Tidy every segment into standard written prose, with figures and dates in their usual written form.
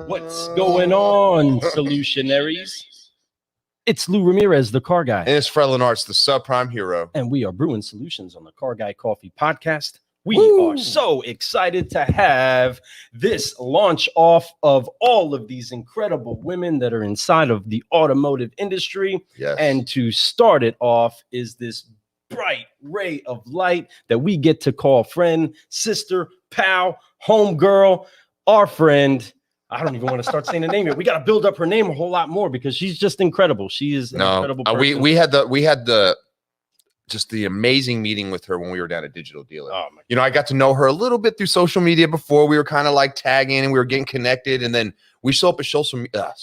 What's going on, solutionaries? It's Lou Ramirez, the car guy. And it's Fred Lenartz, the subprime hero. And we are brewing solutions on the Car Guy Coffee podcast. We are so excited to have this launch off of all of these incredible women that are inside of the automotive industry. Yes. And to start it off is this bright ray of light that we get to call friend, sister, pal, homegirl, our friend. I don't even want to start saying the name yet. We got to build up her name a whole lot more because she's just incredible. She is an incredible person. We had the just the amazing meeting with her when we were down at Digital Dealer. Oh my I got to know her a little bit through social media before. We were kind of like tagging and we were getting connected. And then we show up at social media.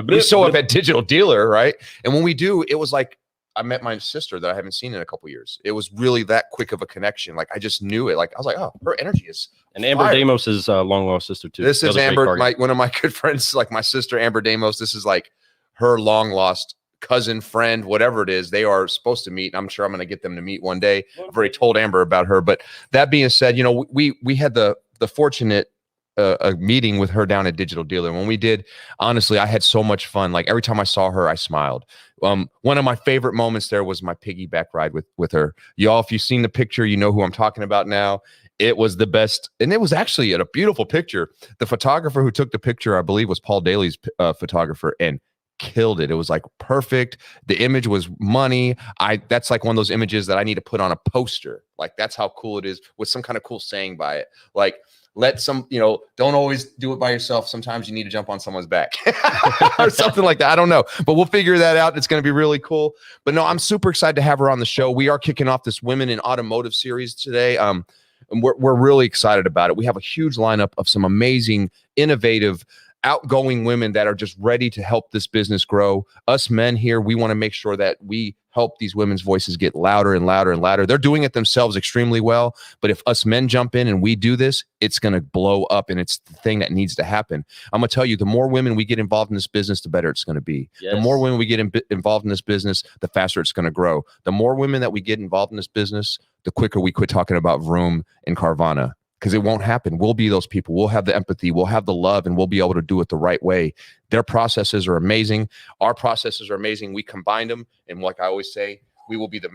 We show up at Digital Dealer, right? And when we do, it was like I met my sister that I haven't seen in a couple years. It was really that quick of a connection. Like I just knew it. Like I was like, oh, her energy is. And Amber Damos is long lost sister too. This is Amber, one of my good friends, like my sister Amber Damos. This is like her long lost cousin, friend, whatever it is. They are supposed to meet. I'm sure I'm going to get them to meet one day. I've already told Amber about her. But that being said, we had the fortunate a meeting with her down at Digital Dealer. When we did, honestly, I had so much fun. Like every time I saw her, I smiled. One of my favorite moments there was my piggyback ride with her. Y'all, if you've seen the picture, you know who I'm talking about now. It was the best. And it was actually a beautiful picture. The photographer who took the picture, I believe, was Paul Daly's photographer, and killed it. It was like perfect. The image was money. That's like one of those images that I need to put on a poster. Like that's how cool it is, with some kind of cool saying by it. Like, don't always do it by yourself. Sometimes you need to jump on someone's back or something like that. I don't know, but we'll figure that out. It's going to be really cool. But no, I'm super excited to have her on the show. We are kicking off this Women in Automotive series today. And we're really excited about it. We have a huge lineup of some amazing, innovative, outgoing women that are just ready to help this business grow. Us men here, we want to make sure that we help these women's voices get louder and louder and louder. They're doing it themselves extremely well, but if us men jump in and we do this, it's going to blow up, and it's the thing that needs to happen. I'm going to tell you, the more women we get involved in this business, the better it's going to be. Yes. The more women we get involved in this business, the faster it's going to grow. The more women that we get involved in this business, the quicker we quit talking about Vroom and Carvana. Because it won't happen. We'll be those people. We'll have the empathy. We'll have the love, and we'll be able to do it the right way. Their processes are amazing. Our processes are amazing. We combine them, and like I always say, we will be the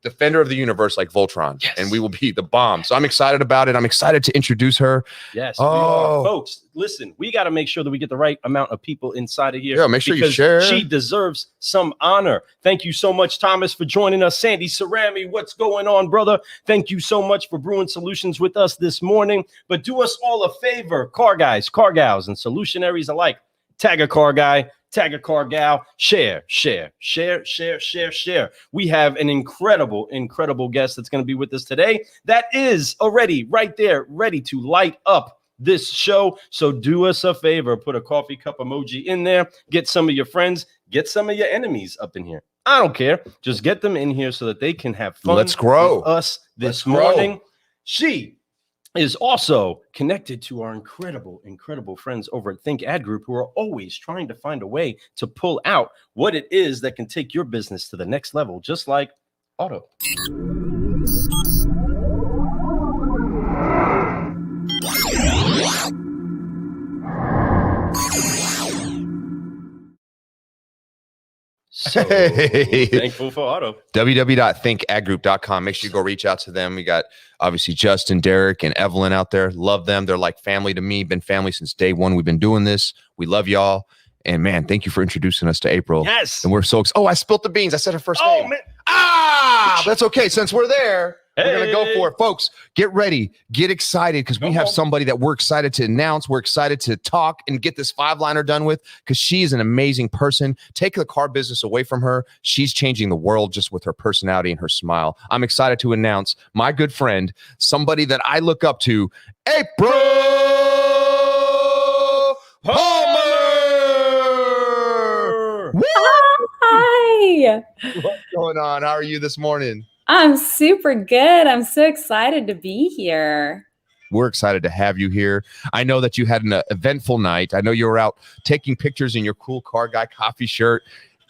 defender of the universe, like Voltron, yes. And we will be the bomb. So I'm excited about it. I'm excited to introduce her. Yes, we are. Folks, listen, we got to make sure that we get the right amount of people inside of here. Yeah, make sure you share. She deserves some honor. Thank you so much, Thomas, for joining us. Sandy Cerami, what's going on, brother? Thank you so much for brewing solutions with us this morning. But do us all a favor, car guys, car gals, and solutionaries alike. Tag a car guy, tag a car gal, share. We have an incredible guest that's going to be with us today that is already right there, ready to light up this show. So do us a favor, put a coffee cup emoji in there, get some of your friends, get some of your enemies up in here. I don't care. Just get them in here so that they can have fun. Let's grow with us this morning. She is also connected to our incredible friends over at Think Ad Group, who are always trying to find a way to pull out what it is that can take your business to the next level, just like auto. So thankful for auto. www.thinkadgroup.com. Make sure you go reach out to them. We got obviously Justin, Derek, and Evelyn out there. Love them. They're like family to me. Been family since day one. We've been doing this. We love y'all. And man, thank you for introducing us to April. Yes. And we're so excited. Oh, I spilt the beans. I said her first name. Man. That's okay. Since we're there, we're going to go for it. Folks, get ready. Get excited, because we have somebody that we're excited to announce. We're excited to talk and get this 5-liner done with, because she is an amazing person. Take the car business away from her. She's changing the world just with her personality and her smile. I'm excited to announce my good friend, somebody that I look up to, April Palmer. Hi. What's going on? How are you this morning? I'm super good. I'm so excited to be here. We're excited to have you here. I know that you had an eventful night. I know you were out taking pictures in your cool car guy coffee shirt,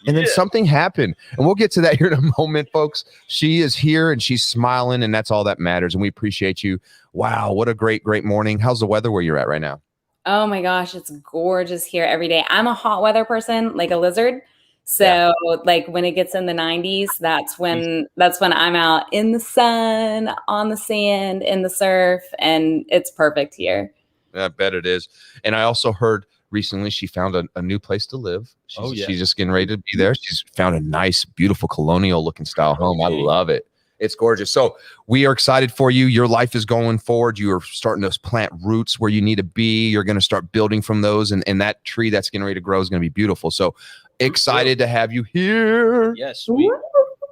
and then something happened. And we'll get to that here in a moment, folks. She is here and she's smiling, and that's all that matters. And we appreciate you. Wow, what a great morning. How's the weather where you're at right now? Oh my gosh, it's gorgeous here every day. I'm a hot weather person, like a lizard. So like when it gets in the 90s, that's when I'm out in the sun, on the sand, in the surf, and it's perfect here. I bet it is. And I also heard recently she found a new place to live. She's just getting ready to be there. She's found a nice, beautiful colonial looking style home. I love it. It's gorgeous. So we are excited for you. Your life is going forward. You are starting to plant roots where you need to be. You're going to start building from those. And that tree that's getting ready to grow is going to be beautiful. So excited to have you here. Yes.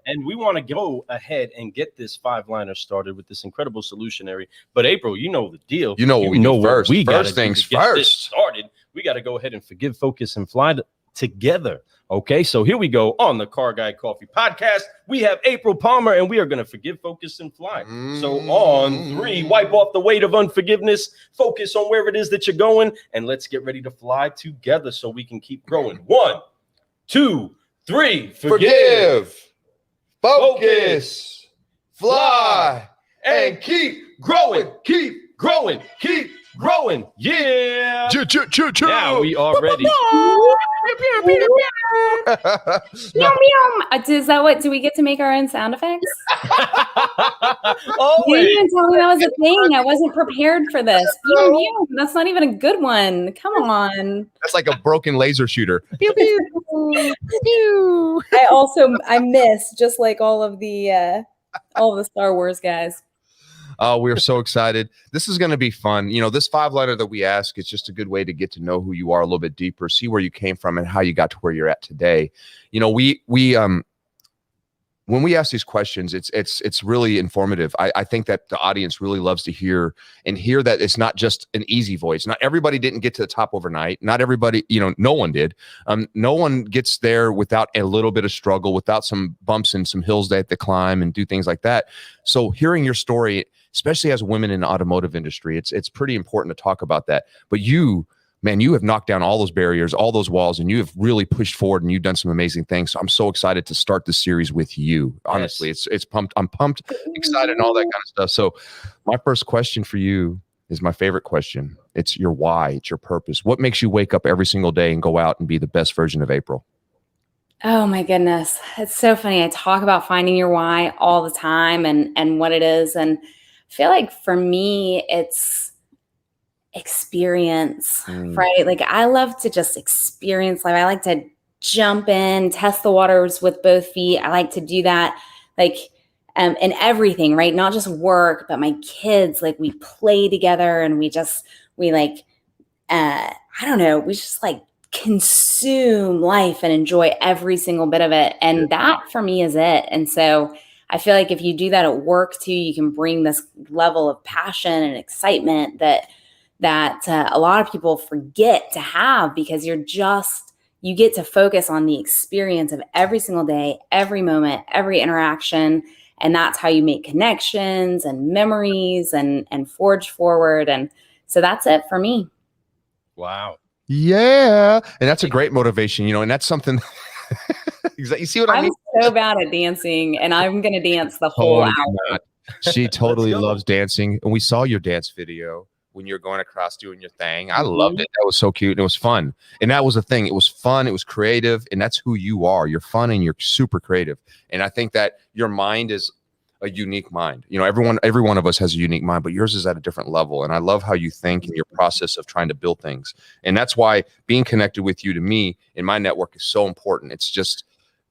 And we want to go ahead and get this 5-liner started with this incredible solutionary. But April, you know the deal. You know what we do first. First things first. Get this started. We got to go ahead and forgive, focus, and fly together. Okay, so here we go on the Car Guy Coffee Podcast. We have April Palmer, and we are going to forgive, focus, and fly. So on 3, wipe off the weight of unforgiveness, focus on where it is that you're going, and let's get ready to fly together so we can keep growing. 1, 2, 3. Forgive, focus, fly, and keep growing, keep growing, keep growing. Yeah. Now we are ready. Do we get to make our own sound effects? Oh, You didn't even tell me that was a thing. I wasn't prepared for this. That's not even a good one. Come on. That's like a broken laser shooter. I miss just like all of the Star Wars guys. We are so excited. This is going to be fun. You know, this 5-liner that we ask is just a good way to get to know who you are a little bit deeper, see where you came from and how you got to where you're at today. You know, when we ask these questions, it's really informative. I think that the audience really loves to hear that it's not just an easy voice. Not everybody didn't get to the top overnight. Not everybody, no one did. No one gets there without a little bit of struggle, without some bumps and some hills they have to climb and do things like that. So hearing your story, especially as women in the automotive industry, it's pretty important to talk about that. But you have knocked down all those barriers, all those walls, and you have really pushed forward and you've done some amazing things. So I'm so excited to start this series with you. Honestly, it's pumped. I'm pumped, excited, and all that kind of stuff. So my first question for you is my favorite question. It's your why. It's your purpose. What makes you wake up every single day and go out and be the best version of April? Oh my goodness. It's so funny. I talk about finding your why all the time and what it is. And I feel like for me, it's experience, right? Like I love to just experience life. I like to jump in, test the waters with both feet. I like to do that like in everything, right? Not just work, but my kids, like we play together and we just like consume life and enjoy every single bit of it. And that for me is it. And so I feel like if you do that at work too, you can bring this level of passion and excitement that a lot of people forget to have, because you get to focus on the experience of every single day, every moment, every interaction. And that's how you make connections and memories and forge forward. And so that's it for me. Wow. Yeah. And that's a great motivation, and that's something. You see what I mean? I'm so bad at dancing, and I'm going to dance the whole hour. She totally loves dancing. And we saw your dance video when you're going across doing your thing. I loved it. That was so cute. And it was fun. And that was the thing. It was fun. It was creative. And that's who you are. You're fun and you're super creative. And I think that your mind is a unique mind. Every one of us has a unique mind, but yours is at a different level. And I love how you think and your process of trying to build things. And that's why being connected with you, to me, in my network, is so important. It's just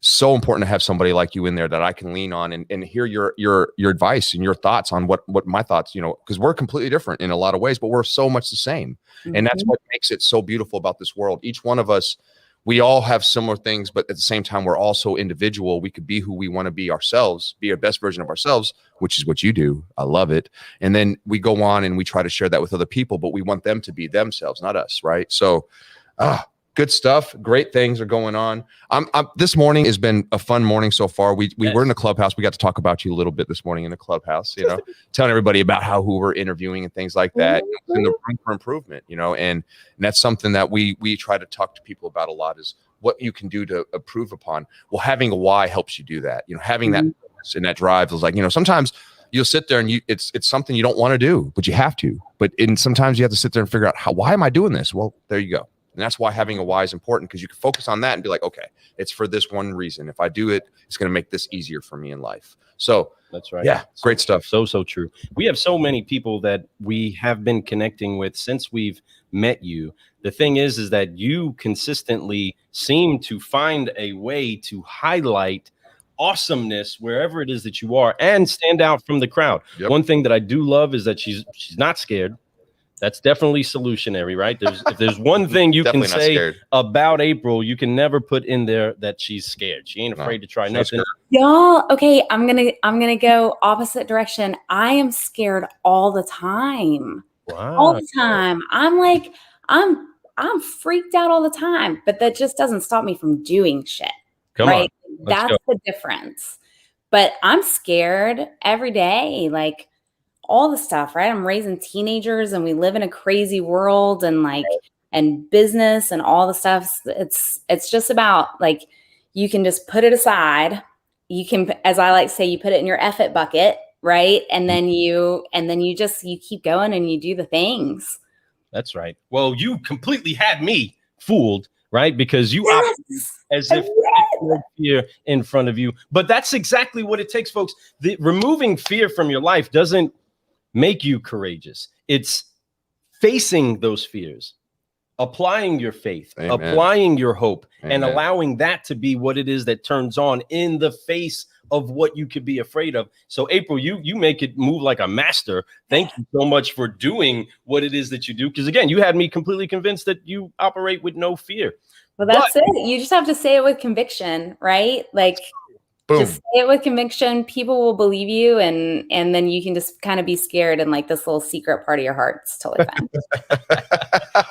so important to have somebody like you in there that I can lean on and hear your advice and your thoughts on what my thoughts, because we're completely different in a lot of ways, but we're so much the same. And that's what makes it so beautiful about this world. Each one of us, we all have similar things, but at the same time, we're all so individual. We could be who we want to be ourselves, be our best version of ourselves, which is what you do. I love it. And then we go on and we try to share that with other people, but we want them to be themselves, not us, right? So, good stuff. Great things are going on. This morning has been a fun morning so far. We were in the clubhouse. We got to talk about you a little bit this morning in the clubhouse, telling everybody about who we're interviewing and things like that. In the room for improvement, and that's something that we try to talk to people about a lot, is what you can do to improve upon. Well, having a why helps you do that. Having that purpose and that drive is like, sometimes you'll sit there and it's something you don't want to do, but you have to. sometimes you have to sit there and figure out why am I doing this? Well, there you go. And that's why having a why is important, because you can focus on that and be like, okay, it's for this one reason. If I do it, it's going to make this easier for me in life. So that's right. Yeah. Great stuff. So true. We have so many people that we have been connecting with since we've met you. The thing is that you consistently seem to find a way to highlight awesomeness wherever it is that you are and stand out from the crowd. Yep. One thing that I do love is that she's not scared. That's definitely solutionary, right? If there's one thing you can say about April, you can never put in there that she's scared. She ain't afraid to try nothing. Y'all, okay, I'm gonna go opposite direction. I am scared all the time. Wow. All the time. I'm like, I'm freaked out all the time, but that just doesn't stop me from doing shit. Come right? on. That's the difference. But I'm scared every day. Like, all the stuff, right? I'm raising teenagers and we live in a crazy world and and business and all the stuff. It's just about like, you can just put it aside. You can, as I like to say, you put it in your F-it bucket, right? And then you keep going and you do the things. That's right. Well, you completely had me fooled, right? Because you operate as if there's fear in front of you. But that's exactly what it takes, folks. Removing fear from your life doesn't make you courageous. It's facing those fears, applying your faith, Amen. Applying your hope, Amen. And allowing that to be what it is that turns on in the face of what you could be afraid of. So April, you make it move like a master. Thank you so much for doing what it is that you do. Because again, you had me completely convinced that you operate with no fear. Well, that's it. You just have to say it with conviction, right? Like, boom. Just say it with conviction. People will believe you, and then you can just kind of be scared, and like this little secret part of your heart's totally fine.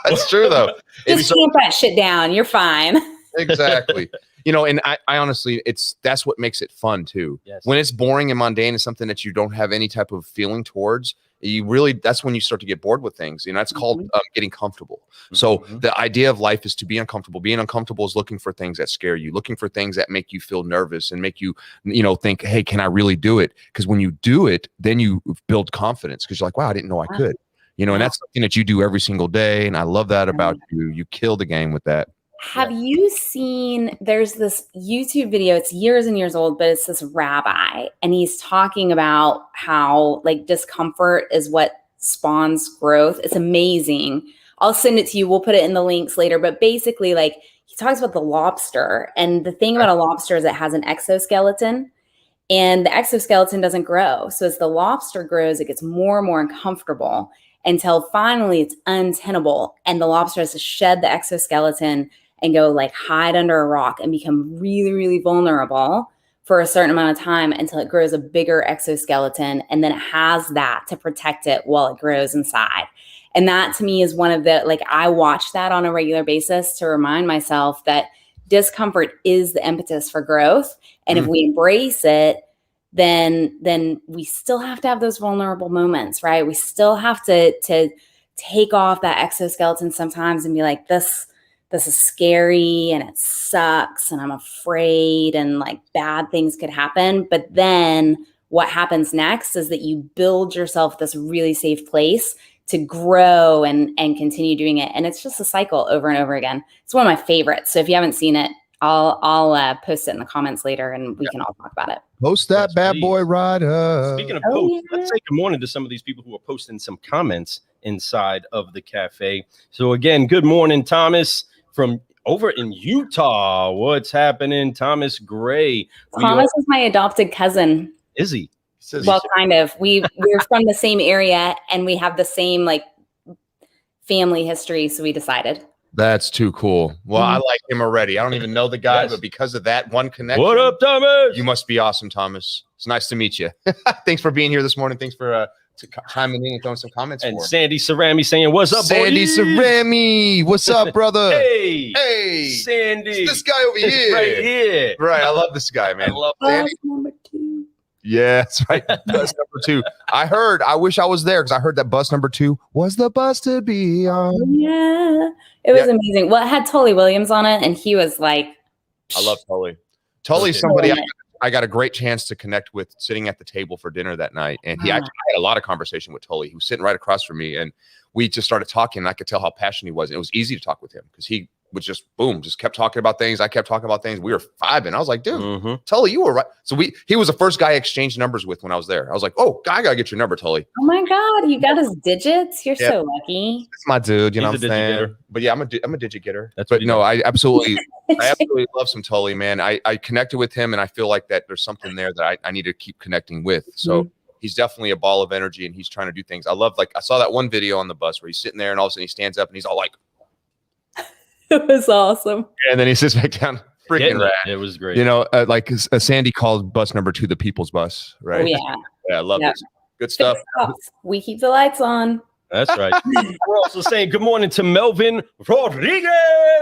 That's true, though. Just tamp that shit down. You're fine. Exactly. And I honestly, that's what makes it fun too. Yes. When it's boring and mundane and something that you don't have any type of feeling towards, that's when you start to get bored with things. That's called getting comfortable. So the idea of life is to be uncomfortable. Being uncomfortable is looking for things that scare you, looking for things that make you feel nervous and make you, think, hey, can I really do it? Because when you do it, then you build confidence because you're like, wow, I didn't know I could, and that's something that you do every single day. And I love that about you. You kill the game with that. Have you seen, there's this YouTube video, it's years and years old, but it's this rabbi, and he's talking about how like discomfort is what spawns growth. It's amazing. I'll send it to you. We'll put it in the links later. But basically, like, he talks about the lobster. And the thing about a lobster is it has an exoskeleton, and the exoskeleton doesn't grow. So as the lobster grows, it gets more and more uncomfortable until finally it's untenable. And the lobster has to shed the exoskeleton and go like hide under a rock and become really, really vulnerable for a certain amount of time until it grows a bigger exoskeleton. And then it has that to protect it while it grows inside. And that to me is one of the, like, I watch that on a regular basis to remind myself that discomfort is the impetus for growth. And if we embrace it, then we still have to have those vulnerable moments, right? We still have to take off that exoskeleton sometimes and be like, this is scary and it sucks and I'm afraid and like bad things could happen. But then what happens next is that you build yourself this really safe place to grow and continue doing it. And it's just a cycle over and over again. It's one of my favorites. So if you haven't seen it, I'll post it in the comments later and we can all talk about it. Post that bad boy right up. Speaking of posts, let's say good morning to some of these people who are posting some comments inside of the cafe. So again, good morning, Thomas from over in Utah. What's happening, Thomas Gray? Thomas is my adopted cousin. Is he? Well, kind of. We're from the same area and we have the same like family history. So we decided. That's too cool. Well, I like him already. I don't even know the guy, but because of that one connection. What up, Thomas? You must be awesome, Thomas. It's nice to meet you. Thanks for being here this morning. Thanks for chiming in and throwing some comments. And Sandy Cerami saying, "What's up, Sandy Cerami? What's up, brother? Hey, Sandy. It's this guy over here, right here. Right, I love this guy, man. I love Sandy. Number 2. Yeah, that's right. Bus number 2. I wish I was there because I heard that bus number 2 was the bus to be on. Yeah, it was amazing. Well, it had Tully Williams on it, and he was like, I love Tully. Tully's somebody I got a great chance to connect with sitting at the table for dinner that night. And he actually had a lot of conversation with Tully. He was sitting right across from me, and we just started talking, and I could tell how passionate he was. And it was easy to talk with him because he was just kept talking about things. I kept talking about things. We were vibing. I was like, dude, Tully, you were right. So he was the first guy I exchanged numbers with when I was there. I was like, oh, I gotta get your number, Tully. Oh my God, you got his digits? You're so lucky. It's my dude, you know what I'm saying? Getter. But yeah, I'm a digit getter. But no, I absolutely love some Tully, man. I connected with him, and I feel like that there's something there that I need to keep connecting with. So he's definitely a ball of energy, and he's trying to do things. I saw that one video on the bus where he's sitting there, and all of a sudden he stands up and he's all like, it was awesome. And then he sits back down. Freaking rad. It was great. You know, like Sandy called bus number 2 the people's bus, right? Oh, yeah. Yeah, I love this. Good stuff. We keep the lights on. That's right. We're also saying good morning to Melvin Rodriguez.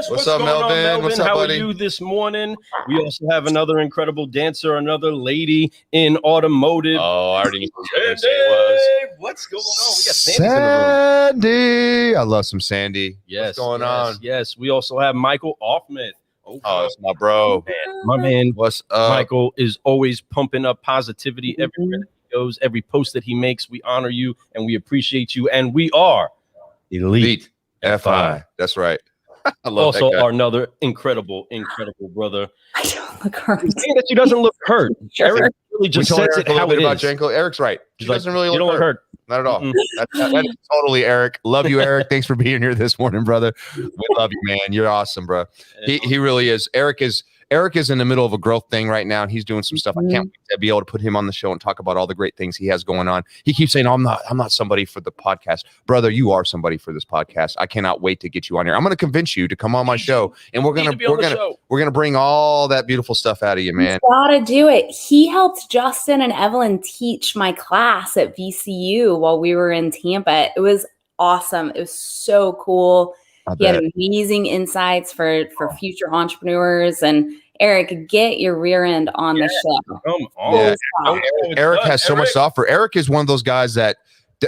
What's up, Melvin? What's up, How buddy? are you this morning? We also have another incredible dancer, another lady in automotive. Oh, I already knew who you were say it was. What's going on? We got Sandy in the room. Sandy. I love some Sandy. Yes. What's going on? Yes. We also have Michael Offman. Oh, that's my bro. My man. What's up? Michael is always pumping up positivity everywhere that he goes. Every post that he makes, we honor you and we appreciate you. And we are Elite FI. That's right. I love also that guy. another incredible brother. I don't look hurt. Saying that she doesn't look hurt. Eric really just says Eric it how it about is. Janko. Eric's right. She doesn't really look hurt. Not at all. That is totally Eric. Love you, Eric. Thanks for being here this morning, brother. We love you, man. You're awesome, bro. He really is. Eric is in the middle of a growth thing right now, and he's doing some stuff. I can't wait to be able to put him on the show and talk about all the great things he has going on. He keeps saying, I'm not somebody for the podcast. Brother, you are somebody for this podcast. I cannot wait to get you on here. I'm going to convince you to come on my show, and we're going to bring all that beautiful stuff out of you, man. You gotta do it. He helped Justin and Evelyn teach my class at VCU while we were in Tampa. It was awesome. It was so cool. He had amazing insights for future entrepreneurs. And Eric, get your rear end on the show. Come on. Yeah. Eric has so much to offer. Eric is one of those guys that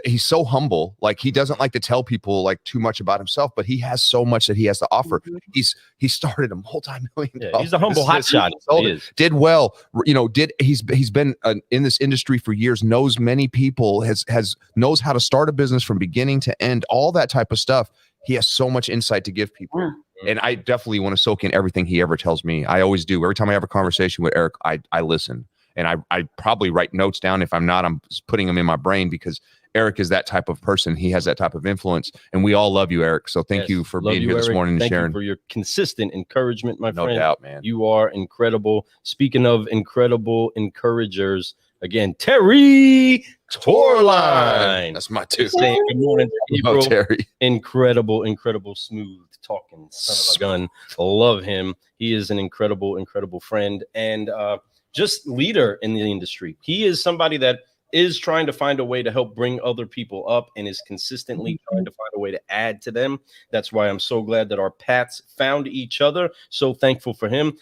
he's so humble. Like, he doesn't like to tell people like too much about himself, but he has so much that he has to offer. He started a multi-million. He's a humble hotshot. Did well. You know, he's been in this industry for years. Knows many people. Knows how to start a business from beginning to end. All that type of stuff. He has so much insight to give people. And I definitely want to soak in everything he ever tells me. I always do. Every time I have a conversation with Eric, I listen. And I probably write notes down. If I'm not, I'm just putting them in my brain because Eric is that type of person. He has that type of influence. And we all love you, Eric. So thank you for being here this morning and sharing. Thank you for your consistent encouragement, my friend. No doubt, man. You are incredible. Speaking of incredible encouragers, again, Terry Torline. That's my dude. Saying good morning to April. Terry. Incredible smooth talking son of a gun. Love him. He is an incredible friend and just leader in the industry. He is somebody that is trying to find a way to help bring other people up and is consistently trying to find a way to add to them. That's why I'm so glad that our paths found each other. So thankful for him.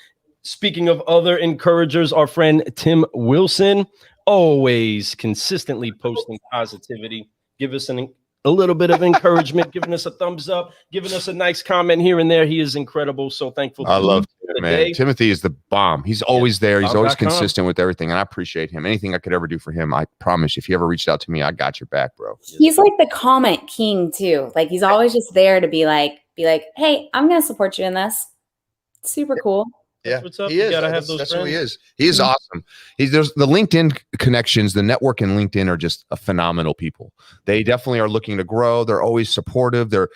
Speaking of other encouragers, our friend Tim Wilson, always consistently posting positivity. Give us a little bit of encouragement, giving us a thumbs up, giving us a nice comment here and there. He is incredible. So thankful. I love him, man. Timothy is the bomb. He's always there. He's always consistent with everything. And I appreciate him. Anything I could ever do for him, I promise. If he ever reached out to me, I got your back, bro. He's like the comment king too. Like, he's always just there to be like, hey, I'm going to support you in this. Super cool. Yeah, what's up. He is. That's who he is. He is awesome. There's the LinkedIn connections, the network and LinkedIn are just a phenomenal people. They definitely are looking to grow. They're always supportive. They're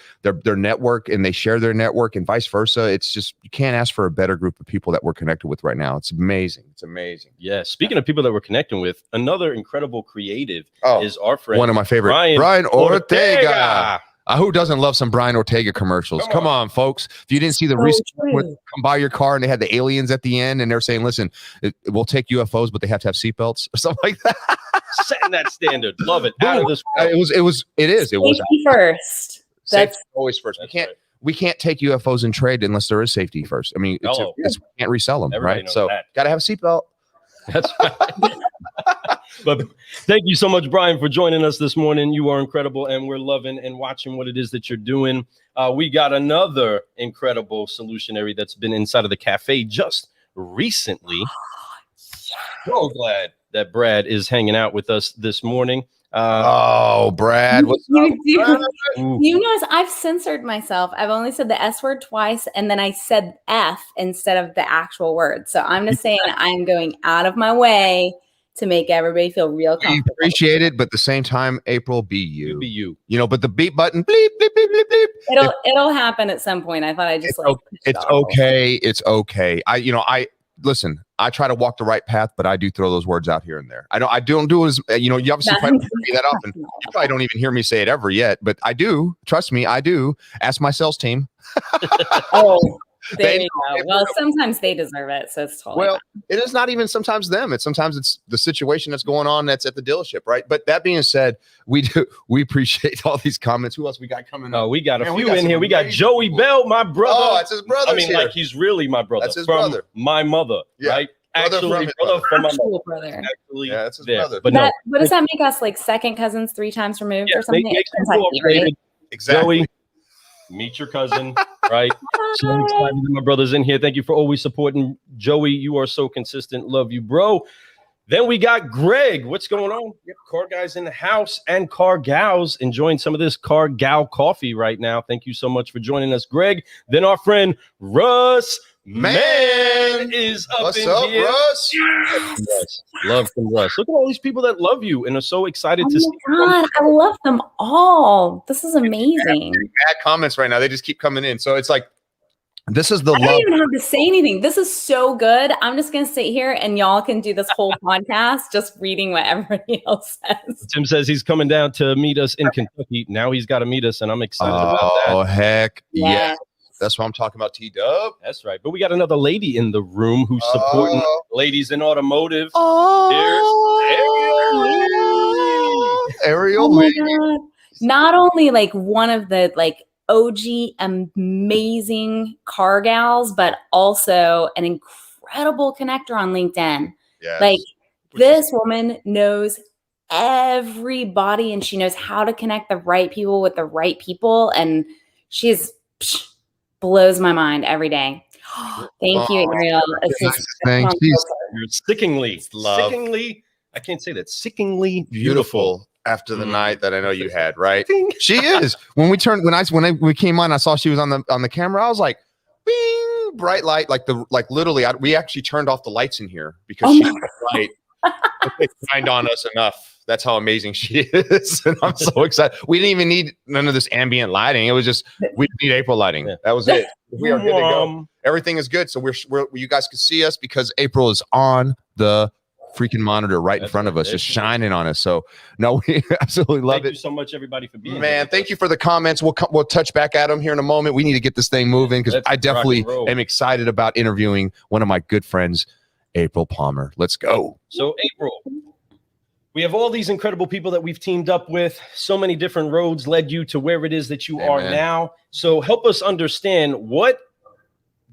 network and they share their network and vice versa. It's just, you can't ask for a better group of people that we're connected with right now. It's amazing. It's amazing. Yeah. Speaking of people that we're connecting with, another incredible creative is our friend. One of my favorite, Brian Ortega. Who doesn't love some Brian Ortega commercials? Come on, folks. If you didn't see the recent one, come by your car and they had the aliens at the end and they're saying, listen, we'll take UFOs, but they have to have seatbelts or something like that. Setting that standard. Love it. Out of this world. It was safety first. That's always first. We can't take UFOs in trade unless there is safety first. I mean, we can't resell them, right? So got to have a seatbelt. That's right. But thank you so much, Brian, for joining us this morning. You are incredible, and we're loving and watching what it is that you're doing. We got another incredible solutionary that's been inside of the cafe just recently. so glad that Brad is hanging out with us this morning. Brad, what's up? You notice I've censored myself. I've only said the S word twice, and then I said F instead of the actual word. So I'm just saying I'm going out of my way to make everybody feel real We comfortable. appreciate it, but at the same time, April, be you. You be you. You know, but the beep button, bleep, bleep, bleep, bleep, bleep. It'll happen at some point. I thought I just It's okay. It's okay. Listen, I try to walk the right path, but I do throw those words out here and there. I don't do as, you obviously probably don't hear me that often. You probably don't even hear me say it ever yet, but I do. Trust me, I do. Ask my sales team. There you go. Well, sometimes they deserve it, so it's totally fine. It is not even sometimes them. Sometimes it's the situation that's going on that's at the dealership, right? But that being said, we appreciate all these comments. Who else we got coming up? Oh, we got a few in here. We got Joey Bell, my brother. Oh, it's his brother. Like he's really my brother. That's his from brother. My mother, right? Actually, brother from my actual brother. Actually, yeah, that's his brother. But what does that make us, like second cousins 3 times removed or something? Right? Exactly. Joey, meet your cousin, right? So excited that my brother's in here. Thank you for always supporting. Joey, you are so consistent. Love you, bro. Then we got Greg. What's going on? Yep, car guys in the house and car gals enjoying some of this car gal coffee right now. Thank you so much for joining us, Greg. Then our friend Russ Man is up What's in up, here. Russ? Yes. Love from Russ. Look at all these people that love you and are so excited to see you. God, I love them all. This is amazing. Bad comments right now. They just keep coming in. So it's like, this is the I love. don't even have to say anything. This is so good. I'm just going to sit here and y'all can do this whole podcast just reading what everybody else says. Tim says he's coming down to meet us in Kentucky. Now he's got to meet us, and I'm excited about that. Oh, heck. Yes. That's what I'm talking about, T-Dub. That's right. But we got another lady in the room who's supporting ladies in automotive. Ariel. Oh my God. Not only like one of the like OG amazing car gals, but also an incredible connector on LinkedIn. Yes. Like this woman knows everybody and she knows how to connect the right people with the right people. And she's blows my mind every day. Thank you, Ariel. You're sickingly, I can't say that, sickingly beautiful. After the night that I know you had, right? She is. When we came on, I saw she was on the camera. I was like, bing, bright light, like literally. We actually turned off the lights in here because she's bright. It shined on us enough. That's how amazing she is, and I'm so excited. We didn't even need none of this ambient lighting. It was just we need April lighting. Yeah. That was it. We are good to go. Everything is good. So we're you guys can see us because April is on the freaking monitor right in front of us, just shining on us. So no, we absolutely love it. Thank you so much, everybody, for being here. Man, thank you for the comments. We'll touch back at them here in a moment. We need to get this thing moving because I definitely am excited about interviewing one of my good friends, April Palmer. Let's go. So April, we have all these incredible people that we've teamed up with. So many different roads led you to where it is that you are now. So help us understand what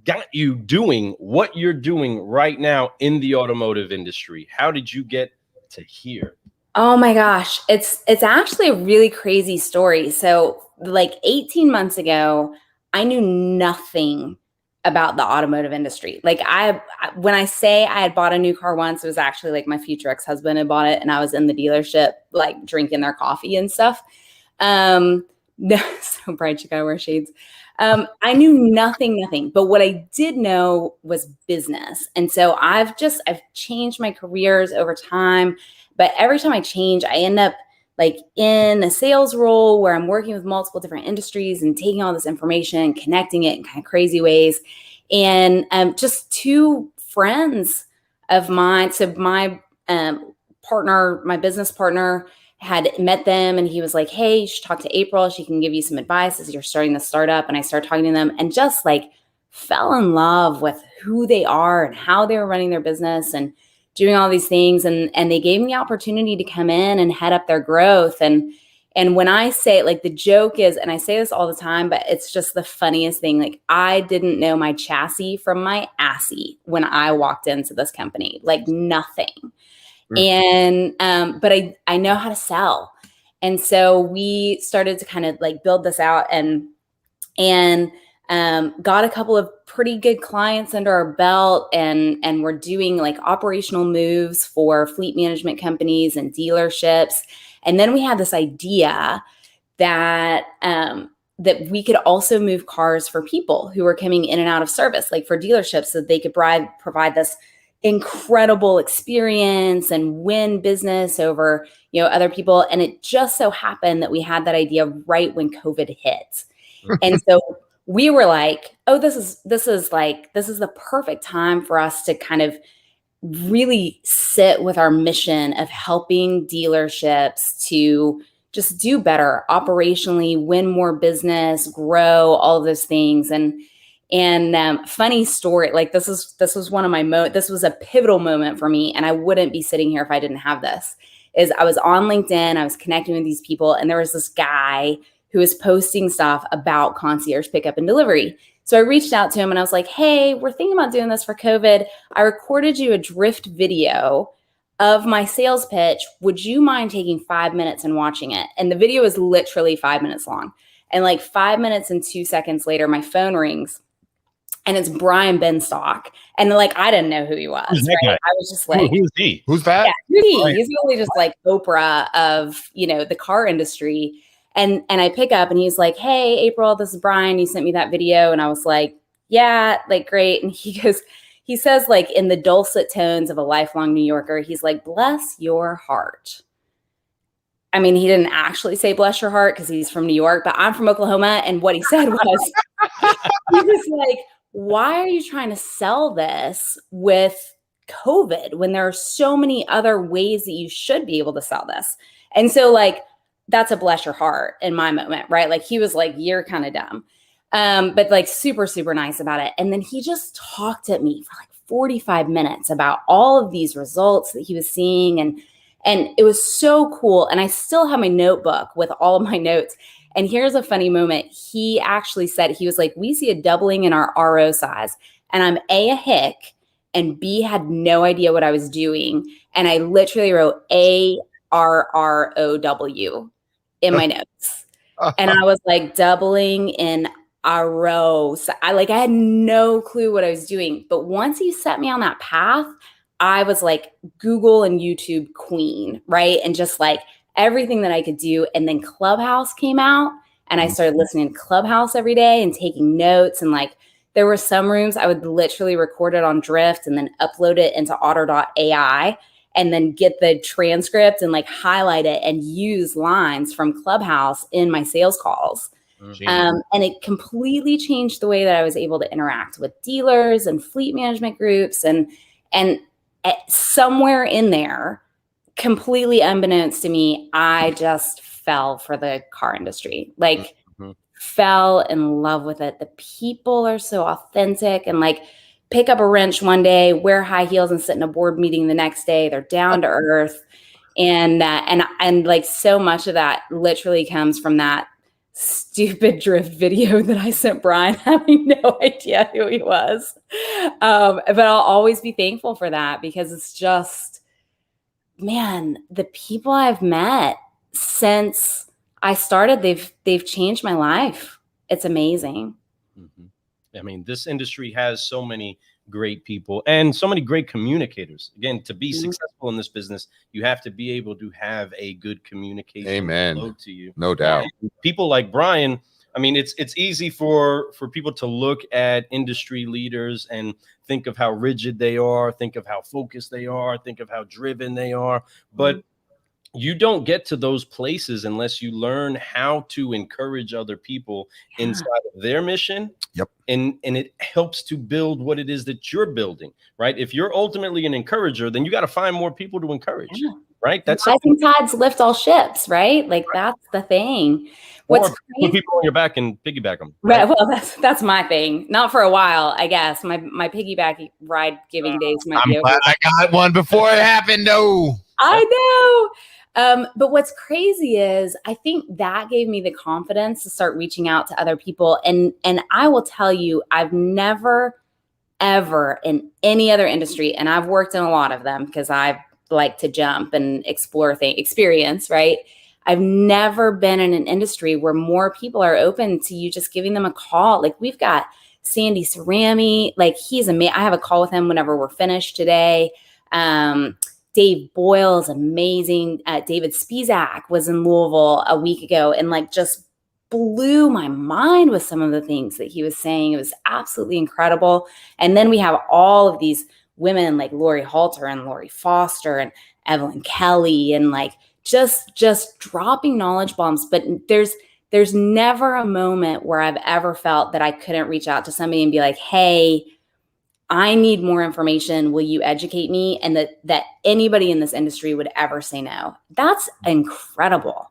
got you doing what you're doing right now in the automotive industry. How did you get to here? Oh my gosh. It's actually a really crazy story. So like 18 months ago, I knew nothing about the automotive industry. Like when I say I had bought a new car once, it was actually like my future ex-husband had bought it and I was in the dealership, like drinking their coffee and stuff. No, so bright, you gotta wear shades. I knew nothing, but what I did know was business. And so I've changed my careers over time, but every time I change, I end up like in a sales role where I'm working with multiple different industries and taking all this information, connecting it in kind of crazy ways. And just 2 friends of mine, so my partner, my business partner, had met them and he was like, hey, you should talk to April. She can give you some advice as you're starting the startup. And I started talking to them and just like fell in love with who they are and how they were running their business and doing all these things. And they gave me the opportunity to come in and head up their growth. And when I say, like, the joke is, and I say this all the time, but it's just the funniest thing. Like, I didn't know my chassis from my assy when I walked into this company, like nothing. And, but I know how to sell. And so we started to kind of like build this out and got a couple of pretty good clients under our belt, and we're doing like operational moves for fleet management companies and dealerships. And then we had this idea that that we could also move cars for people who were coming in and out of service, like for dealerships, so that they could provide this incredible experience and win business over, other people. And it just so happened that we had that idea right when COVID hit. And so we were like, oh, this is the perfect time for us to kind of really sit with our mission of helping dealerships to just do better operationally, win more business, grow, all of those things. And funny story, like this was one of my this was a pivotal moment for me, and I wouldn't be sitting here if I didn't have this. Is I was on LinkedIn, I was connecting with these people, and there was this guy who was posting stuff about concierge pickup and delivery. So I reached out to him and I was like, hey, we're thinking about doing this for COVID. I recorded you a drift video of my sales pitch. Would you mind taking 5 minutes and watching it? And the video is literally 5 minutes long. And like 5 minutes and 2 seconds later, my phone rings and it's Brian Benstock. And like, I didn't know who he was. Right? I was just like, who's he? Who's that? Yeah, who's he? He's really just like Oprah of, the car industry. And I pick up and he's like, hey, April, this is Brian. You sent me that video. And I was like, yeah, like, great. And he says, like, in the dulcet tones of a lifelong New Yorker, he's like, bless your heart. I mean, he didn't actually say bless your heart because he's from New York, but I'm from Oklahoma. And what he said was, he was like, why are you trying to sell this with COVID when there are so many other ways that you should be able to sell this? And so, like, that's a bless your heart in my moment, right? Like, he was like, you're kind of dumb. But like super, super nice about it. And then he just talked at me for like 45 minutes about all of these results that he was seeing. And it was so cool. And I still have my notebook with all of my notes. And here's a funny moment. He actually said, he was like, we see a doubling in our RO size. And I'm a hick, and B, had no idea what I was doing. And I literally wrote ARROW in my notes. And I was like, doubling in a row. So I had no clue what I was doing. But once he set me on that path, I was like Google and YouTube queen, right? And just like everything that I could do. And then Clubhouse came out, and I started listening to Clubhouse every day and taking notes. And like, there were some rooms I would literally record it on Drift and then upload it into Otter.ai and then get the transcript and like highlight it and use lines from Clubhouse in my sales calls. And it completely changed the way that I was able to interact with dealers and fleet management groups. And somewhere in there, completely unbeknownst to me, I just fell for the car industry, like fell in love with it. The people are so authentic, and like, pick up a wrench one day, wear high heels, and sit in a board meeting the next day. They're down to earth. And like, so much of that literally comes from that stupid drift video that I sent Brian, having no idea who he was. But I'll always be thankful for that, because it's just, man, the people I've met since I started, they've changed my life. It's amazing. I mean, this industry has so many great people and so many great communicators. Again, to be successful in this business, you have to be able to have a good communication. Amen. Flow to you. No doubt. And people like Brian, I mean, it's easy for people to look at industry leaders and think of how rigid they are, think of how focused they are, think of how driven they are. But you don't get to those places unless you learn how to encourage other people inside of their mission. Yep. And it helps to build what it is that you're building, right? If you're ultimately an encourager, then you got to find more people to encourage, right? That's rising tides lift all ships, right? Like, that's the thing. What's or put people on your back and piggyback them. Right. Well, that's my thing. Not for a while, I guess. My piggyback ride giving days might be over. I'm glad I got one before it happened. No, I know. But what's crazy is I think that gave me the confidence to start reaching out to other people. And I will tell you, I've never, ever in any other industry, and I've worked in a lot of them because I like to jump and explore experience, right? I've never been in an industry where more people are open to you just giving them a call. Like we've got Sandy Cerami, like he's amazing. I have a call with him whenever we're finished today. Dave Boyle is amazing. David Spizak was in Louisville a week ago and like just blew my mind with some of the things that he was saying. It was absolutely incredible. And then we have all of these women like Lori Halter and Lori Foster and Evelyn Kelly and like just dropping knowledge bombs. But there's never a moment where I've ever felt that I couldn't reach out to somebody and be like, hey, I need more information. Will you educate me? And that anybody in this industry would ever say no. That's incredible.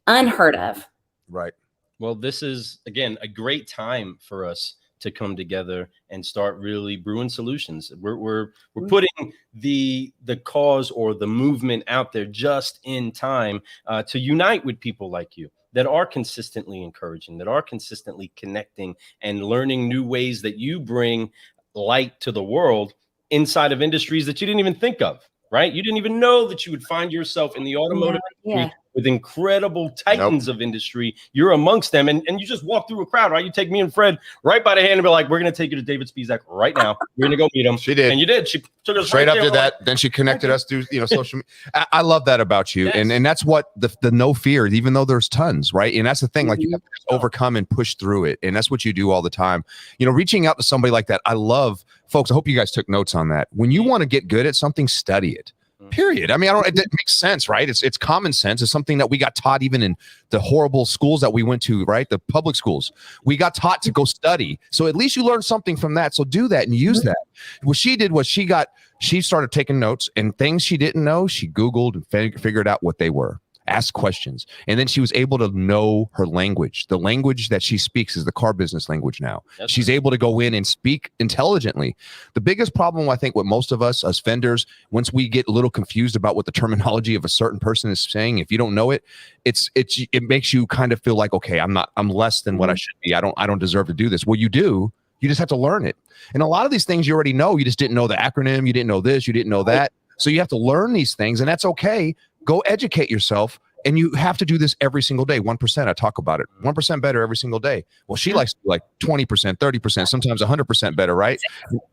Unheard of. Right. Well, this is, again, a great time for us to come together and start really brewing solutions. We're putting the cause or the movement out there just in time to unite with people like you that are consistently encouraging, that are consistently connecting and learning new ways that you bring light to the world inside of industries that you didn't even think of, right? You didn't even know that you would find yourself in the automotive industry with incredible titans of industry. You're amongst them, and you just walk through a crowd, right? You take me and Fred right by the hand and be like, we're going to take you to David Spizak right now. We're going to go meet him. She did. And you did. She took us straight right up to that. Then she connected us through, social media. I love that about you. Yes. And that's what the no fear, even though there's tons, right? And that's the thing, like you have to just overcome and push through it. And that's what you do all the time. Reaching out to somebody like that. I love, folks, I hope you guys took notes on that. When you want to get good at something, study it. Period. I mean, it makes sense, right? It's common sense. It's something that we got taught even in the horrible schools that we went to, right? The public schools. We got taught to go study. So at least you learned something from that. So do that and use that. What she did was she started taking notes, and things she didn't know, she Googled and figured out what they were. Ask questions. And then she was able to know her language. The language that she speaks is the car business language now. She's able to go in and speak intelligently. The biggest problem, I think, with most of us as vendors, once we get a little confused about what the terminology of a certain person is saying, if you don't know it, it makes you kind of feel like, okay, I'm less than what I should be. I don't deserve to do this. Well, you do. You just have to learn it. And a lot of these things you already know. You just didn't know the acronym. You didn't know this. You didn't know that. So you have to learn these things, and that's okay. Go educate yourself, and you have to do this every single day. 1%, I talk about it. 1% better every single day. Well, she likes to do like 20%, 30%, sometimes 100% better, right?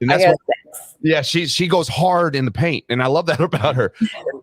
And that's what, she goes hard in the paint, and I love that about her.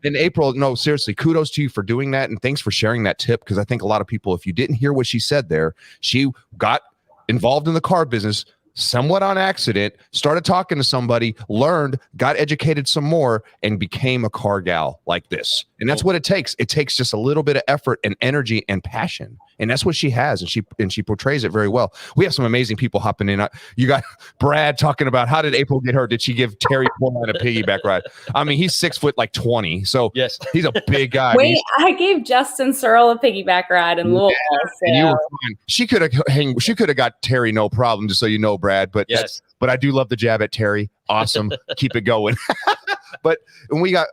And April, no, seriously, kudos to you for doing that, and thanks for sharing that tip, because I think a lot of people, if you didn't hear what she said there, she got involved in the car business somewhat on accident, started talking to somebody, learned, got educated some more, and became a car gal like this. And that's what it takes. It takes just a little bit of effort and energy and passion. And that's what she has. And she portrays it very well. We have some amazing people hopping in. You got Brad talking about, how did April get her? Did she give Terry Portline a piggyback ride? I mean, he's 6'20". So yes, he's a big guy. Wait, I gave Justin Searle a piggyback ride in Louisville. And you were fine. She could have got Terry, no problem, just so you know, Brad. But but I do love the jab at Terry. Awesome. Keep it going. But when we got,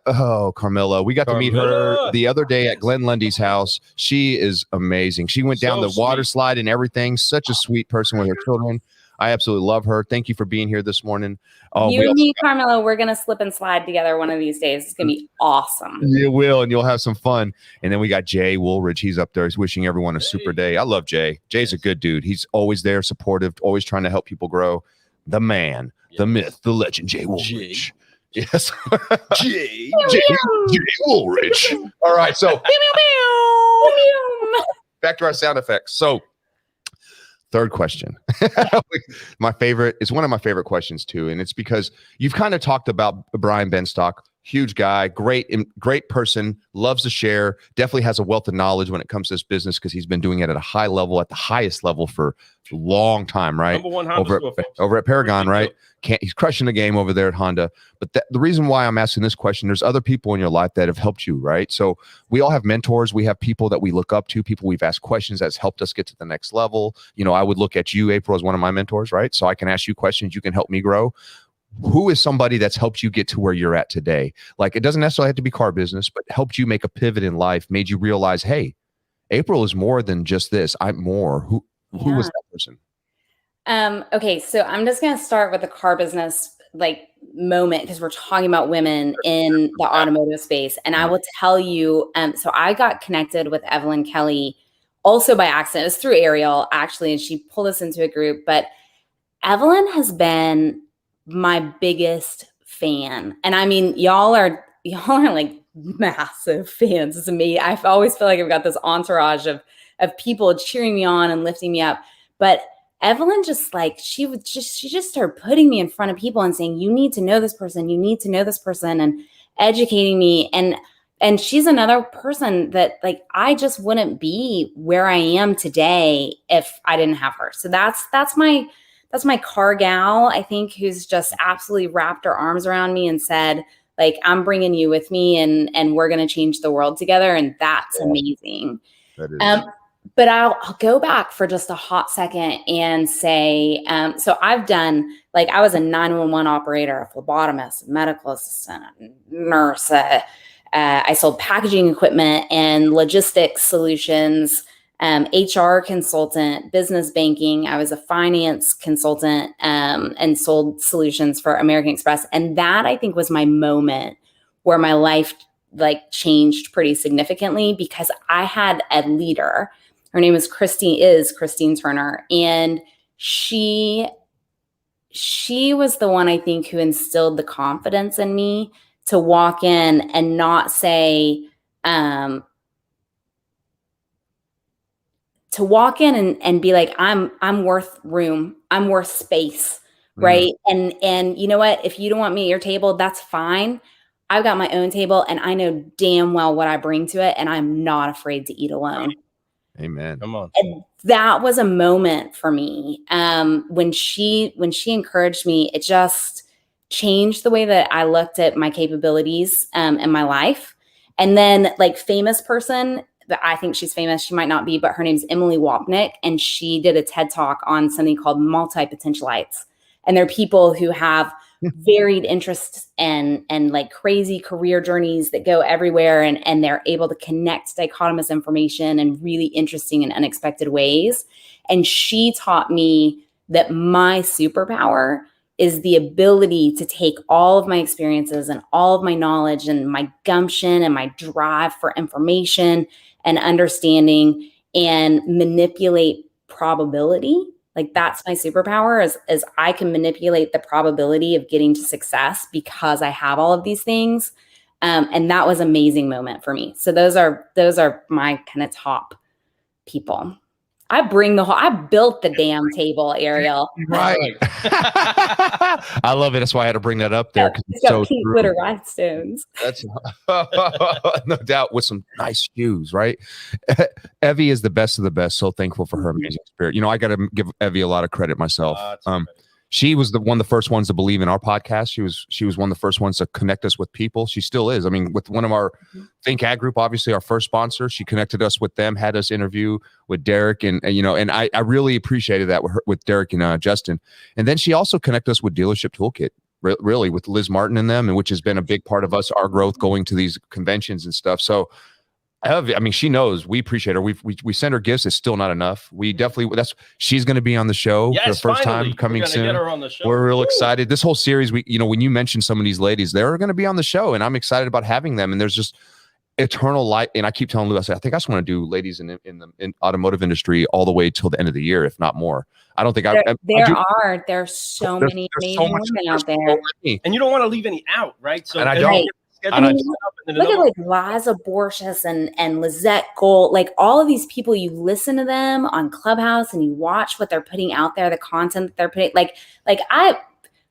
Carmilla, we got to meet her the other day at Glenn Lundy's house. She is amazing. She went down the water slide and everything. Such a sweet person with her children. I absolutely love her. Thank you for being here this morning. You and me, Carmilla, we're going to slip and slide together one of these days. It's going to be awesome. You will, and you'll have some fun. And then we got Jay Woolridge. He's up there. He's wishing everyone a super day. I love Jay. Jay's a good dude. He's always there, supportive, always trying to help people grow. The man, the myth, the legend, Jay Woolridge. Yes. Jay Woolridge. All right. So back to our sound effects. So third question. My favorite is one of my favorite questions too. And it's because you've kind of talked about Brian Benstock, huge guy, great person, loves to share, definitely has a wealth of knowledge when it comes to this business, because he's been doing it at a high level, at the highest level for a long time, right? Number one Honda over at Paragon, right? He's crushing the game over there at Honda. But the reason why I'm asking this question, there's other people in your life that have helped you, right? So we all have mentors. We have people that we look up to, people we've asked questions that's helped us get to the next level. I would look at you, April, as one of my mentors, right? So I can ask you questions. You can help me grow. Who is somebody that's helped you get to where you're at today? Like, it doesn't necessarily have to be car business, but helped you make a pivot in life, made you realize, hey, April is more than just this. I'm more. Who was that person? Okay, so I'm just going to start with the car business like moment because we're talking about women in the automotive space. And I will tell you, so I got connected with Evelyn Kelly also by accident. It was through Ariel, actually, and she pulled us into a group. But Evelyn has been my biggest fan. And I mean, y'all are like massive fans. It's me. I always feel like I've got this entourage of people cheering me on and lifting me up. But Evelyn just like, she just started putting me in front of people and saying, you need to know this person, you need to know this person, and educating me. And she's another person that like, I just wouldn't be where I am today if I didn't have her. So that's my car gal, I think, who's just absolutely wrapped her arms around me and said, like, I'm bringing you with me and we're going to change the world together. And that's amazing. That is. But I'll go back for just a hot second and say, so I've done, like, I was a 911 operator, a phlebotomist, a medical assistant, a nurse. I sold packaging equipment and logistics solutions, HR consultant, business banking. I was a finance consultant and sold solutions for American Express. And that, I think, was my moment where my life like changed pretty significantly because I had a leader. Her name is Christine Turner. And she was the one, I think, who instilled the confidence in me to walk in and not say, to walk in and be like, I'm worth room. I'm worth space. Right. And you know what, if you don't want me at your table, that's fine. I've got my own table and I know damn well what I bring to it. And I'm not afraid to eat alone. Amen. Come on. And that was a moment for me. When she encouraged me, it just changed the way that I looked at my capabilities in my life. And then like famous person, that I think she's famous, she might not be, but her name's Emily Wapnick. And she did a TED Talk on something called multi-potentialites. And they're people who have varied interests and like crazy career journeys that go everywhere. And they're able to connect dichotomous information in really interesting and unexpected ways. And she taught me that my superpower is the ability to take all of my experiences and all of my knowledge and my gumption and my drive for information and understanding and manipulate probability. Like that's my superpower is I can manipulate the probability of getting to success because I have all of these things. And that was an amazing moment for me. So those are my kind of top people. I built the damn table, Ariel. Right. I love it. That's why I had to bring that up there. It's got so pink glitter rhinestones. That's no doubt, with some nice shoes, right? Evie is the best of the best. So thankful for her amazing spirit. You know, I got to give Evie a lot of credit myself. She was one of the first ones to believe in our podcast. She was one of the first ones to connect us with people. She still is. I mean, with one of our Think Ag Group, obviously our first sponsor, she connected us with them, had us interview with Derek, and you know, and I really appreciated that with Derek and Justin. And then she also connected us with Dealership Toolkit, really with Liz Martin and them, and which has been a big part of our growth going to these conventions and stuff. So. I mean, she knows we appreciate her. We send her gifts. It's still not enough. We definitely, she's going to be on the show for the first time coming soon. Get her on the show. We're real excited. This whole series, when you mentioned some of these ladies, they're going to be on the show, and I'm excited about having them. And there's just eternal light. And I keep telling Lou, I think I just want to do ladies in the automotive industry all the way till the end of the year, if not more. I don't think there's so many amazing women out there, and you don't want to leave any out, right? So and I don't. Look at like Liza Borges and Lizette Gold, like all of these people. You listen to them on Clubhouse and you watch what they're putting out there, the content that they're putting.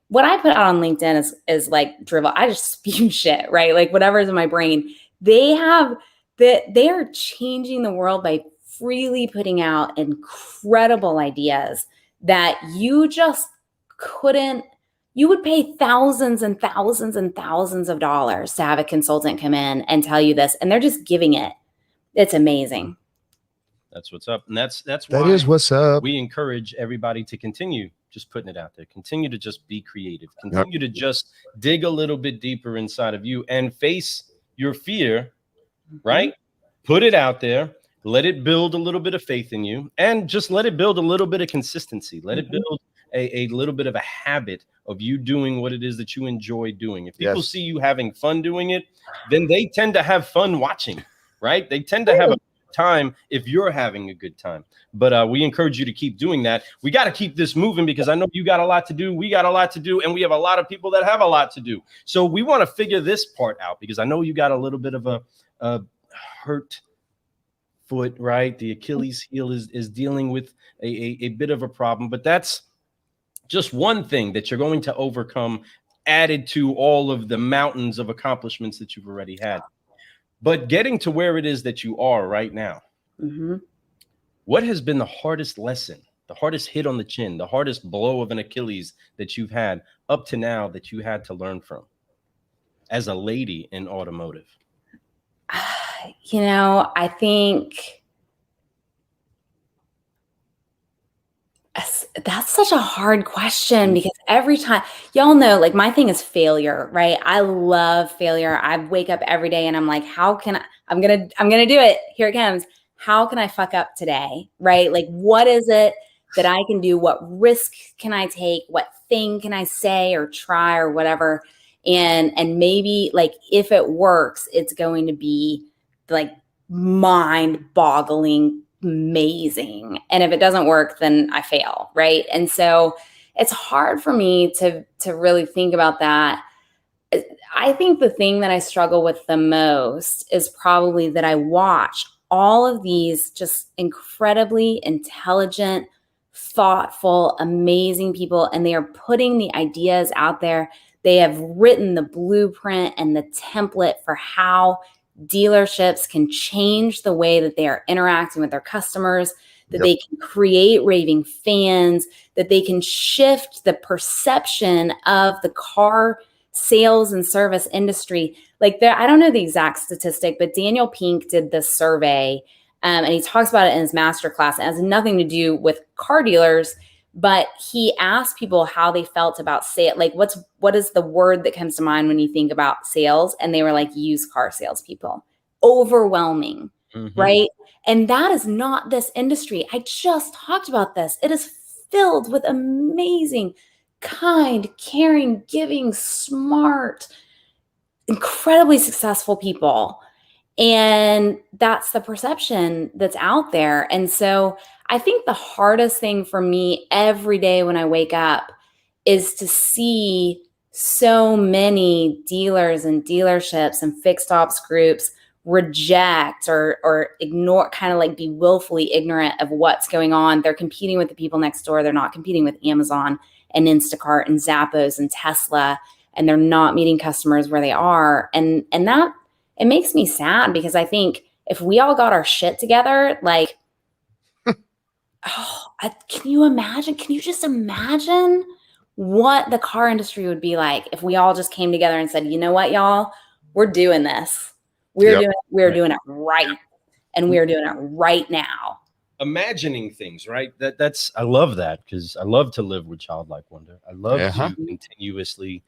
What I put out on LinkedIn is like drivel. I just spew shit, right? Like whatever's in my brain. They are changing the world by freely putting out incredible ideas that you just couldn't. You would pay thousands and thousands and thousands of dollars to have a consultant come in and tell you this, and they're just giving it. It's amazing. That's what's up, and that's why that is what's up. We encourage everybody to continue just putting it out there. Continue to just be creative. Continue to just dig a little bit deeper inside of you and face your fear. Right? Put it out there. Let it build a little bit of faith in you, and just let it build a little bit of consistency. Let it build a little bit of a habit of you doing what it is that you enjoy doing. If people see you having fun doing it, then they tend to have fun watching, right? They tend to have a time if you're having a good time. But we encourage you to keep doing that. We got to keep this moving because I know you got a lot to do. We got a lot to do. And we have a lot of people that have a lot to do. So we want to figure this part out because I know you got a little bit of a hurt foot, right? The Achilles heel is dealing with a bit of a problem, but that's just one thing that you're going to overcome, added to all of the mountains of accomplishments that you've already had. But getting to where it is that you are right now, what has been the hardest lesson, the hardest hit on the chin, the hardest blow of an Achilles that you've had up to now that you had to learn from as a lady in automotive? You know, I think that's such a hard question because every time, y'all know, like my thing is failure, right? I love failure. I wake up every day and I'm like, how can I'm going to do it. Here it comes. How can I fuck up today? Right? Like, what is it that I can do? What risk can I take? What thing can I say or try or whatever? And maybe like, if it works, it's going to be like mind-boggling, amazing. And if it doesn't work, then I fail, right? And so it's hard for me to really think about that. I think the thing that I struggle with the most is probably that I watch all of these just incredibly intelligent, thoughtful, amazing people, and they are putting the ideas out there. They have written the blueprint and the template for how dealerships can change the way that they are interacting with their customers, that they can create raving fans, that they can shift the perception of the car sales and service industry. Like there, I don't know the exact statistic, but Daniel Pink did this survey and he talks about it in his masterclass. It has nothing to do with car dealers, but he asked people how they felt about sale. Like what is the word that comes to mind when you think about sales? And they were like used car salespeople. Overwhelming, right? And that is not this industry. I just talked about this. It is filled with amazing, kind, caring, giving, smart, incredibly successful people. And that's the perception that's out there. And so I think the hardest thing for me every day when I wake up is to see so many dealers and dealerships and fixed ops groups reject or ignore, kind of like be willfully ignorant of what's going on. They're competing with the people next door. They're not competing with Amazon and Instacart and Zappos and Tesla, and they're not meeting customers where they are. And that, it makes me sad because I think if we all got our shit together, like, can you imagine? Can you just imagine what the car industry would be like if we all just came together and said, you know what, y'all, we're doing this. We're doing it right. And we're doing it right now. Imagining things, right? That's I love that because I love to live with childlike wonder. I love to continuously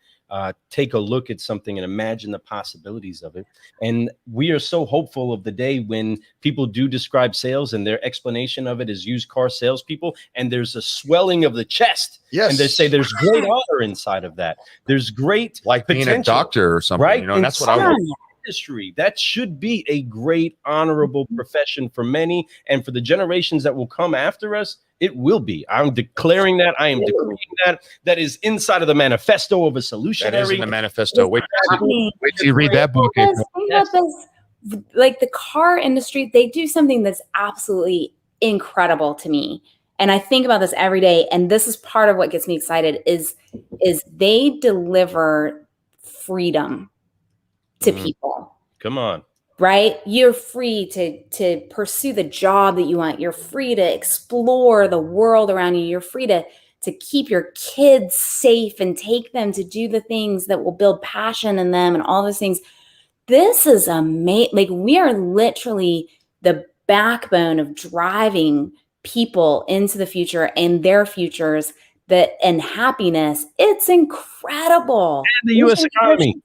take a look at something and imagine the possibilities of it. And we are so hopeful of the day when people do describe sales and their explanation of it is used car salespeople, and there's a swelling of the chest. Yes. And they say there's great honor inside of that. There's great like being a doctor or something, right? You know, and that's what I want. Industry that should be a great honorable profession for many, and for the generations that will come after us, it will be. I'm declaring that. I am declaring that is inside of the manifesto of a solutionary. That is in the manifesto. Wait till you read that book. Like the car industry, they do something that's absolutely incredible to me. And I think about this every day. And this is part of what gets me excited is they deliver freedom to people. Come on. Right? You're free to pursue the job that you want. You're free to explore the world around you. You're free to keep your kids safe and take them to do the things that will build passion in them and all those things. This is amazing. Like we are literally the backbone of driving people into the future and their futures and happiness. It's incredible. And the U.S. economy.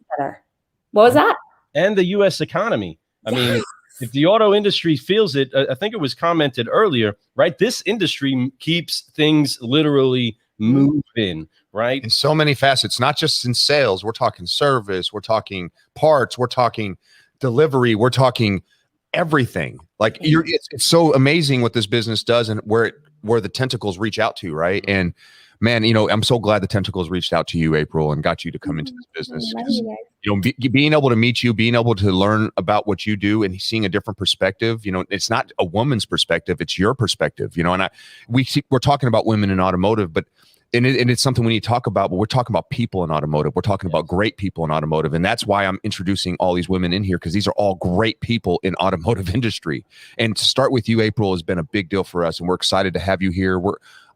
What was that? And the U.S. economy. I mean, if the auto industry feels it, I think it was commented earlier, right? This industry keeps things literally moving, right? In so many facets, not just in sales. We're talking service, we're talking parts, we're talking delivery, we're talking everything. Like it's so amazing what this business does and where the tentacles reach out to, right? And man, I'm so glad the tentacles reached out to you, April, and got you to come into this business. Being able to meet you, being able to learn about what you do and seeing a different perspective, it's not a woman's perspective, it's your perspective, and we're talking about women in automotive, but and it's something we need to talk about, but we're talking about people in automotive. We're talking about great people in automotive. And that's why I'm introducing all these women in here, because these are all great people in automotive industry. And to start with you, April, has been a big deal for us. And we're excited to have you here.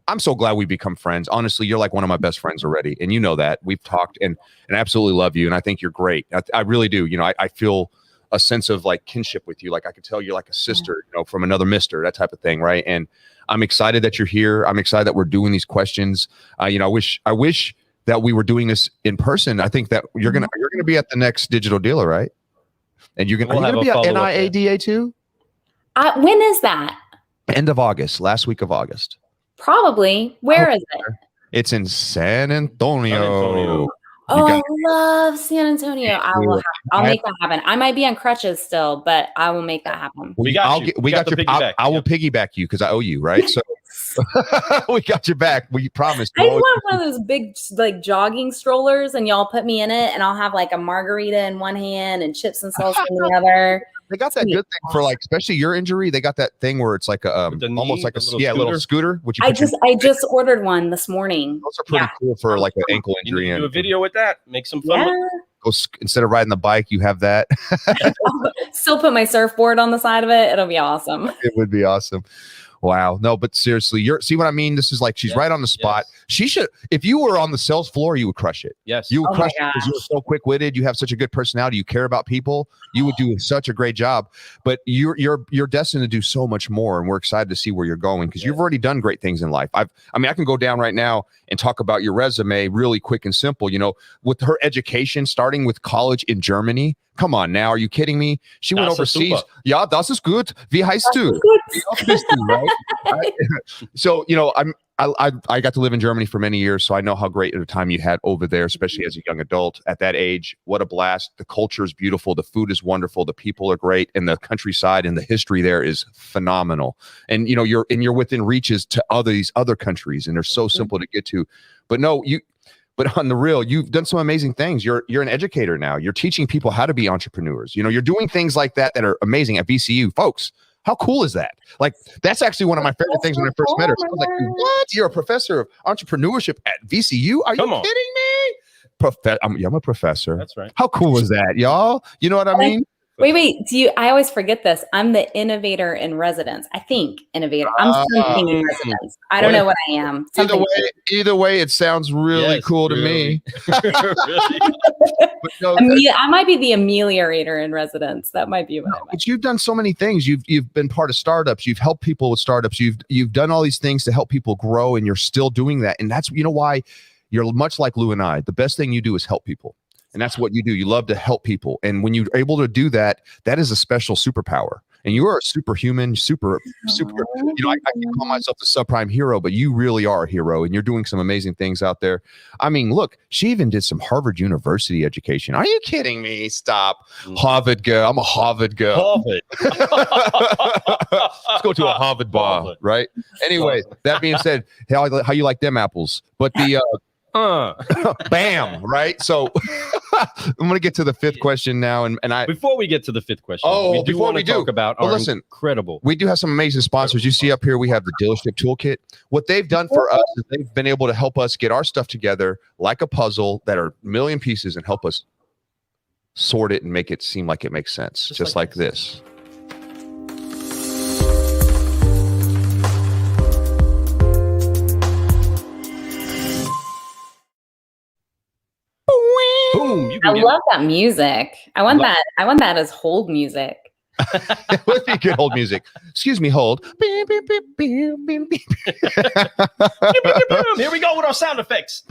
I'm so glad we become friends. Honestly, you're like one of my best friends already. And you know that. We've talked and I absolutely love you. And I think you're great. I really do. I feel a sense of like kinship with you. Like I could tell you're like a sister, from another mister, that type of thing. Right. And I'm excited that you're here. I'm excited that we're doing these questions. I wish that we were doing this in person. I think that you're gonna be at the next digital dealer, right? And you're gonna be at NIADA too. When is that? End of August, last week of August. Probably. Where is it? It's in San Antonio. I love San Antonio. I'll make that happen. I might be on crutches still, but I will make that happen. We got your piggyback. I will piggyback you because I owe you, right? So we got your back. We promised. I want one of those big like jogging strollers, and y'all put me in it, and I'll have like a margarita in one hand and chips and salsa in the other. They got that good thing for like, especially your injury. They got that thing where it's like a almost like a little scooter. Which I just ordered one this morning. Those are pretty cool for like an ankle injury. You do a video with that. Make some fun. Go instead of riding the bike, you have that. Still put my surfboard on the side of it. It'll be awesome. It would be awesome. Wow. No, but seriously, see what I mean? This is like, she's right on the spot. She should, if you were on the sales floor, you would crush it. Yes. You would crush it because you're so quick-witted. You have such a good personality. You care about people. You would do such a great job, but you're destined to do so much more. And we're excited to see where you're going because you've already done great things in life. I can go down right now and talk about your resume really quick and simple, with her education, starting with college in Germany. Come on now. Are you kidding me? She went overseas. Ja, das ist gut. Wie heißt du? Right? So, I got to live in Germany for many years, so I know how great of a time you had over there, especially as a young adult at that age. What a blast. The culture is beautiful. The food is wonderful. The people are great. And the countryside and the history there is phenomenal. And, you're within reaches to these other countries, and they're so simple to get to. But no, But on the real, you've done some amazing things. You're an educator now. You're teaching people how to be entrepreneurs. You're doing things like that are amazing at VCU. Folks, how cool is that? Like, that's actually one of my favorite things when I first met her. I was like, what? You're a professor of entrepreneurship at VCU? Are you kidding me? I'm a professor. That's right. How cool is that, y'all? You know what I mean? Wait. I always forget this. I'm the innovator in residence. I think innovator. I'm something in residence. I don't know what I am. Either way, it sounds really cool to me. I might be the ameliorator in residence. That might be what I might. But you've done so many things. You've been part of startups. You've helped people with startups. You've done all these things to help people grow, and you're still doing that. And that's why you're much like Lou and I. The best thing you do is help people. And that's what you do. You love to help people. And when you're able to do that, that is a special superpower. And you are a superhuman, super, I can call myself the subprime hero, but you really are a hero. And you're doing some amazing things out there. I mean, look, she even did some Harvard University education. Are you kidding me? Stop. Harvard girl. I'm a Harvard girl. Let's go to a Harvard bar, right? Anyway, that being said, how you like them apples? But the... bam, right? So I'm going to get to the fifth question now. And before we get to the fifth question, we do want to talk about incredible. We do have some amazing sponsors. You see up here, we have the Dealership Toolkit. What they've done for us is they've been able to help us get our stuff together like a puzzle that are a million pieces and help us sort it and make it seem like it makes sense. Just like this. Boom! I love that music. I want that as hold music. It would be good hold music. Excuse me, hold. Here we go with our sound effects.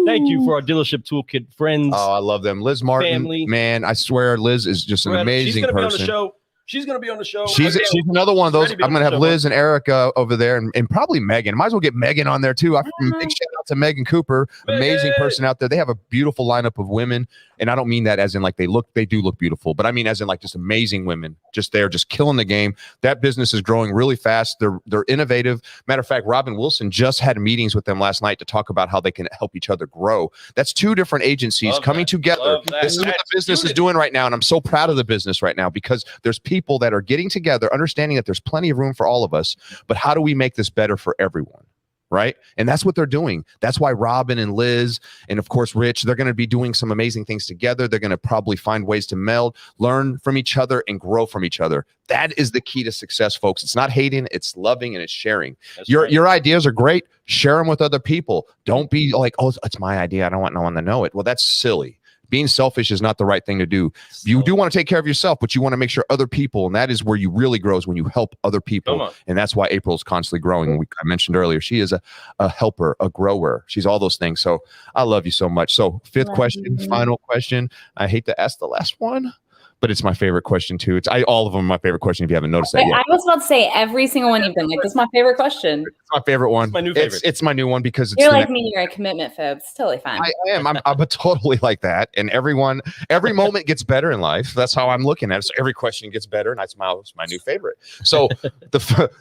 Thank you for our Dealership Toolkit friends. Oh, I love them. Liz Martin, family. Man, I swear Liz is just an amazing person. She's going to be on the show. She's going to be on the show. She's another one of those. I'm going to have Liz and Erica over there, and probably Megan. Might as well get Megan on there too. Big shout out to Megan Cooper, amazing person out there. They have a beautiful lineup of women, and I don't mean that as in like they do look beautiful, but I mean as in like just amazing women, just killing the game. That business is growing really fast. They're innovative. Matter of fact, Robin Wilson just had meetings with them last night to talk about how they can help each other grow. That's two different agencies coming together. This is what the business is doing right now, and I'm so proud of the business right now because there's people that are getting together, understanding that there's plenty of room for all of us, but how do we make this better for everyone? Right. And that's what they're doing. That's why Robin and Liz and of course, Rich, they're going to be doing some amazing things together. They're going to probably find ways to meld, learn from each other and grow from each other. That is the key to success, folks. It's not hating, it's loving and it's sharing. Your ideas are great. Share them with other people. Don't be like, oh, it's my idea. I don't want no one to know it. Well, that's silly. Being selfish is not the right thing to do. You do want to take care of yourself, but you want to make sure other people, and that is where you really grow, is when you help other people. And that's why April's constantly growing. I mentioned earlier, she is a helper, a grower. She's all those things. So I love you so much. So fifth question, final question. I hate to ask the last one, but it's my favorite question too. All of them are my favorite question if you haven't noticed that yet. I was about to say every single one you've been like, this is my favorite question. It's my favorite one. It's my new favorite. It's my new one because it's you're like me, you're a commitment phobe. It's totally fine. I am. I'm totally like that. And every moment gets better in life. That's how I'm looking at it. So every question gets better, and that's my new favorite. So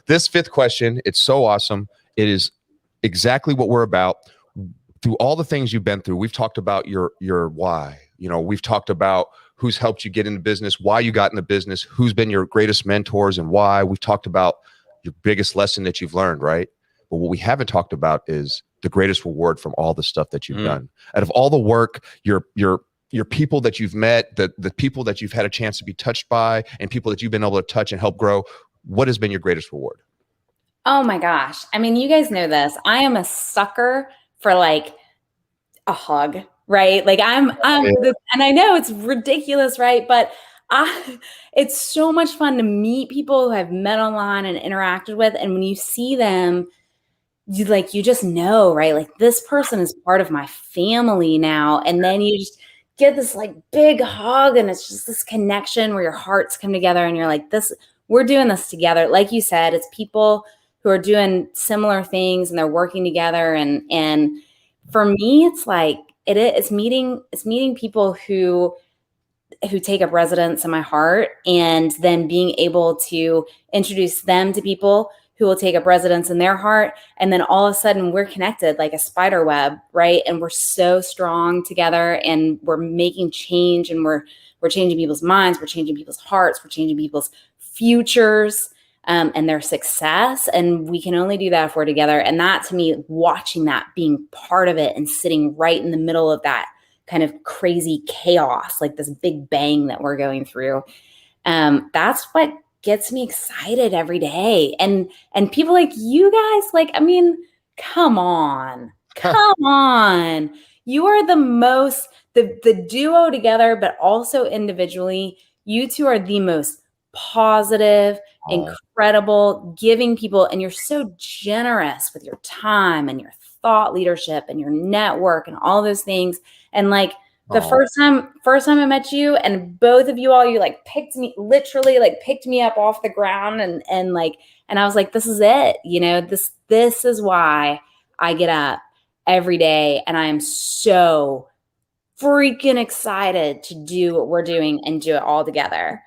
this fifth question, it's so awesome. It is exactly what we're about. Through all the things you've been through, we've talked about your why. We've talked about who's helped you get into business, why you got in the business, who's been your greatest mentors and why. We've talked about your biggest lesson that you've learned, right? But what we haven't talked about is the greatest reward from all the stuff that you've done. Out of all the work, your people that you've met, the people that you've had a chance to be touched by, and people that you've been able to touch and help grow, what has been your greatest reward? Oh my gosh. I mean, you guys know this. I am a sucker for like a hug. Right. Like and I know it's ridiculous, right? But it's so much fun to meet people who I've met online and interacted with. And when you see them, you just know, right? Like this person is part of my family now. And then you just get this like big hug and it's just this connection where your hearts come together and you're like, we're doing this together. Like you said, it's people who are doing similar things and they're working together. And for me, it's like, it's meeting people who take up residence in my heart, and then being able to introduce them to people who will take up residence in their heart. And then all of a sudden we're connected like a spider web, right? And we're so strong together and we're making change, and we're changing people's minds. We're changing people's hearts. We're changing people's futures. And their success. And we can only do that if we're together. And that, to me, watching that, being part of it and sitting right in the middle of that kind of crazy chaos, like this big bang that we're going through. That's what gets me excited every day. And people like you guys, like, I mean, come on. You are the most, the duo together, but also individually, you two are the most positive, incredible, giving people, and you're so generous with your time and your thought leadership and your network and all those things. And like the first time I met you, and both of you all, you like literally picked me up off the ground and I was like, this is it. This is why I get up every day, and I am so freaking excited to do what we're doing and do it all together.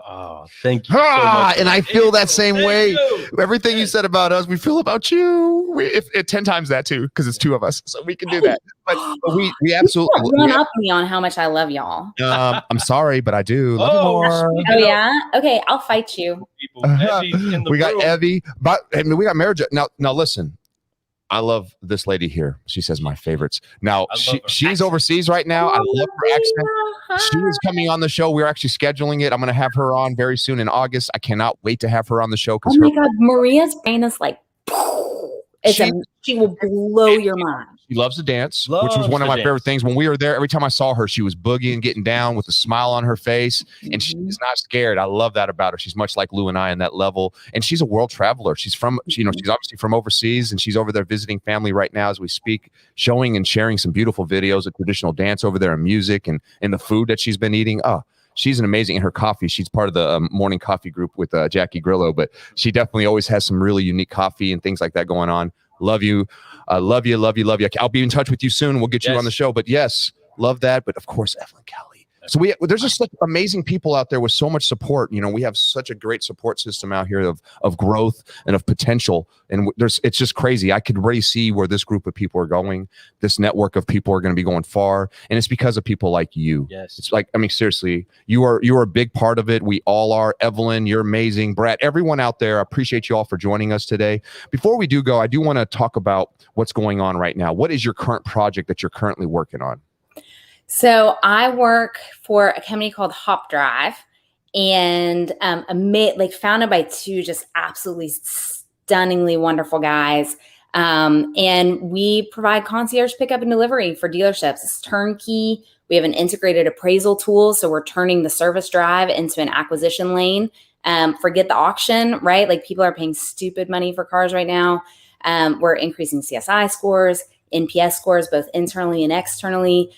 Oh, thank you so much. And I feel that same way. Everything you said about us, we feel about you. If 10 times that too, because it's two of us, so we can do that. But we absolutely run up me on how much I love y'all. I'm sorry, but I do love you more. Oh yeah, okay, I'll fight you. We got Evie, but we got marriage. Now listen. I love this lady here. She says my favorites. Now, she's overseas right now. I love her accent. She is coming on the show. We're actually scheduling it. I'm going to have her on very soon in August. I cannot wait to have her on the show. Oh my God, Maria's brain is like, she will blow your mind. She loves to dance, which was one of my favorite things. When we were there, every time I saw her, she was boogieing, getting down with a smile on her face, and she is not scared. I love that about her. She's much like Lou and I in that level, and she's a world traveler. She's from, she's obviously from overseas, and she's over there visiting family right now as we speak, showing and sharing some beautiful videos of traditional dance over there and music and the food that she's been eating. Oh, she's an amazing in her coffee. She's part of the morning coffee group with Jackie Grillo, but she definitely always has some really unique coffee and things like that going on. Love you. Love you. I'll be in touch with you soon. We'll get you on the show. But yes, love that. But of course, Evelyn Kelly. So there's just like amazing people out there with so much support. You know, we have such a great support system out here of growth and of potential. And it's just crazy. I could already see where this group of people are going. This network of people are going to be going far. And it's because of people like you. Yes. It's like, I mean, seriously, you are a big part of it. We all are. Evelyn, you're amazing. Brad, everyone out there, I appreciate you all for joining us today. Before we do go, I do want to talk about what's going on right now. What is your current project that you're currently working on? So I work for a company called Hop Drive, and founded by two just absolutely stunningly wonderful guys. And we provide concierge pickup and delivery for dealerships. It's turnkey. We have an integrated appraisal tool. So we're turning the service drive into an acquisition lane. Forget the auction, right? Like people are paying stupid money for cars right now. We're increasing CSI scores, NPS scores, both internally and externally.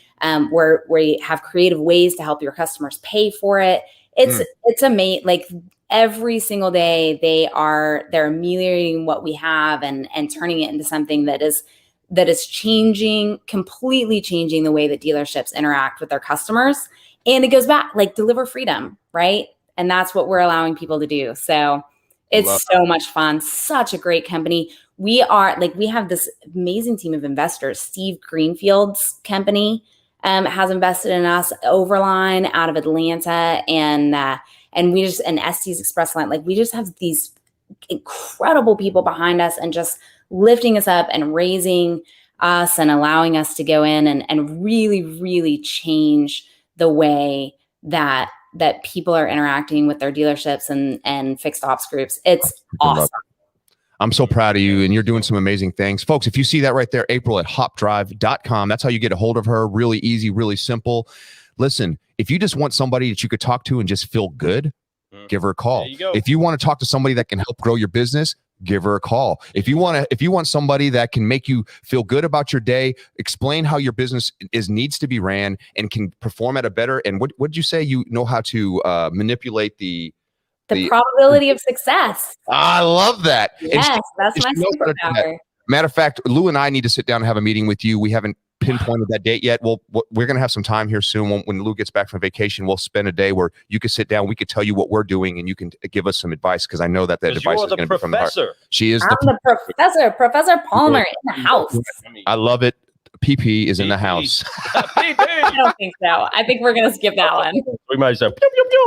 Where we have creative ways to help your customers pay for it. It's amazing. Like every single day they're ameliorating what we have and turning it into something that is completely changing the way that dealerships interact with their customers. And it goes back, like deliver freedom, right? And that's what we're allowing people to do. So it's so much fun. Such a great company. We have this amazing team of investors. Steve Greenfield's company has invested in us, Overline out of Atlanta, and Estes Express Line. Like we just have these incredible people behind us and just lifting us up and raising us and allowing us to go in and really, really change the way that people are interacting with their dealerships and fixed ops groups. It's awesome. I'm so proud of you, and you're doing some amazing things. Folks, if you see that right there, April at hopdrive.com, that's how you get a hold of her. Really easy, really simple. Listen, if you just want somebody that you could talk to and just feel good, give her a call. There you go. If you want to talk to somebody that can help grow your business, give her a call. If you want somebody that can make you feel good about your day, explain how your business needs to be ran and can perform at a better, and what did you say? You know how to manipulate the probability of success. I love that. Yes, that's my superpower. Matter of fact, Lou and I need to sit down and have a meeting with you. We haven't pinpointed that date yet. We're going to have some time here soon. When Lou gets back from vacation, we'll spend a day where you could sit down. We could tell you what we're doing, and you can give us some advice, because I know that advice is going to be from the heart. She is the professor, Professor Palmer in the house. I love it. PP is in the house. I don't think so. I think we're gonna skip that one. We might say,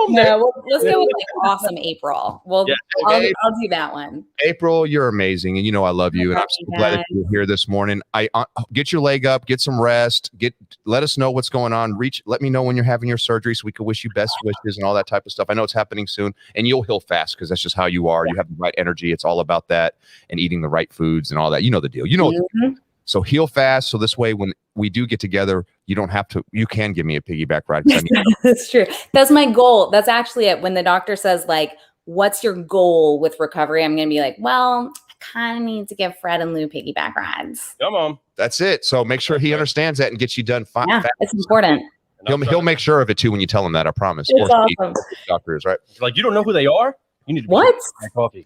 no, let's go with like awesome April. I'll do that one. April, you're amazing, and you know I love you, and I'm so glad that you're here this morning. Get your leg up, get some rest, let us know what's going on. Let me know when you're having your surgery, so we can wish you best wishes and all that type of stuff. I know it's happening soon, and you'll heal fast, because that's just how you are. You have the right energy. It's all about that, and eating the right foods and all that. You know the deal. You know. Mm-hmm. So heal fast. So this way, when we do get together, you can give me a piggyback ride. That's true. That's my goal. That's actually it. When the doctor says, like, what's your goal with recovery? I'm going to be like, well, I kind of need to give Fred and Lou piggyback rides. Come on. That's it. So make sure he understands that and gets you done fast. Yeah, it's important. He'll make sure of it too when you tell him that, I promise. It's awesome. Doctor is right. Like, you don't know who they are? You need to what? Coffee.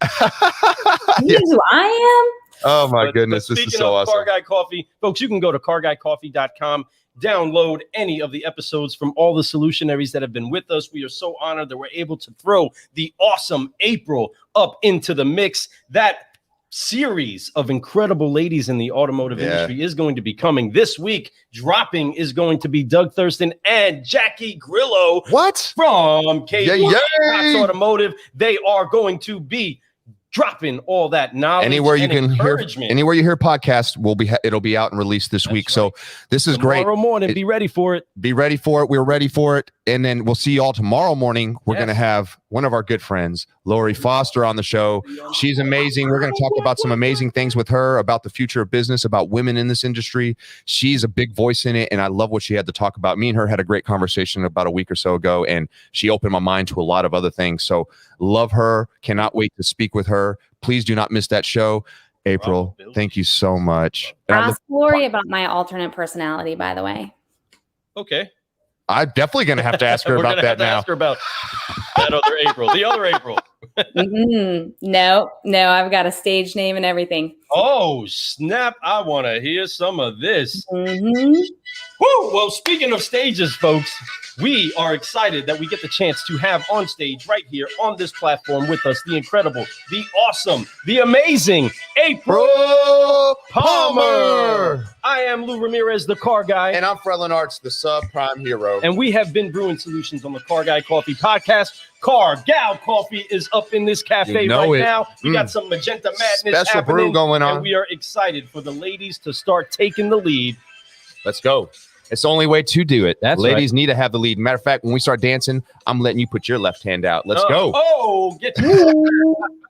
You know who I am? Oh my goodness, this is so awesome. Car Guy Coffee, folks, you can go to carguycoffee.com, download any of the episodes from all the solutionaries that have been with us. We are so honored that we're able to throw the awesome April up into the mix. That series of incredible ladies in the automotive industry is going to be coming this week. Dropping is going to be Doug Thurston and Jackie Grillo. What? From Keynote Automotive. They are going to be dropping all that knowledge. Anywhere you can hear podcasts, it'll be out and released this week. Right. So this is great. Tomorrow morning, be ready for it. Be ready for it. We're ready for it. And then we'll see you all tomorrow morning. We're going to have one of our good friends, Lori Foster, on the show. She's amazing. We're going to talk about some amazing things with her about the future of business, about women in this industry. She's a big voice in it, and I love what she had to talk about. Me and her had a great conversation about a week or so ago, and she opened my mind to a lot of other things. So love her. Cannot wait to speak with her. Please do not miss that show. April, thank you so much. Ask Lori about my alternate personality, by the way. Okay. I'm definitely going to have to ask her about that now. Ask her about that other April, the other April. No, I've got a stage name and everything. Oh, snap. I want to hear some of this. Mm-hmm. Woo! Well, speaking of stages, folks, we are excited that we get the chance to have on stage right here on this platform with us the incredible, the awesome, the amazing April Palmer. I am Lou Ramirez, the car guy. And I'm Frelin Arts, the subprime hero. And we have been brewing solutions on the Car Guy Coffee podcast. Car Gal Coffee is up in this cafe now. We got some magenta madness Special happening, brew going on. and we are excited for the ladies to start taking the lead. Let's go. It's the only way to do it. Ladies right. need to have the lead. Matter of fact, when we start dancing, I'm letting you put your left hand out. Let's go. Oh,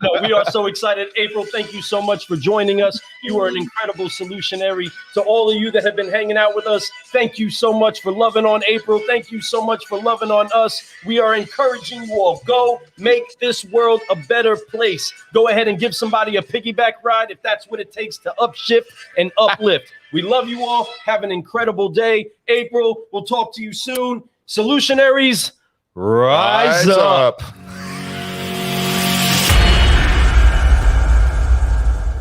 no, we are so excited. April, thank you so much for joining us. You are an incredible solutionary. To all of you that have been hanging out with us, thank you so much for loving on April. Thank you so much for loving on us. We are encouraging you all. Go make this world a better place. Go ahead and give somebody a piggyback ride if that's what it takes to upshift and uplift. We love you all. Have an incredible day. April, we'll talk to you soon. Solutionaries, rise up.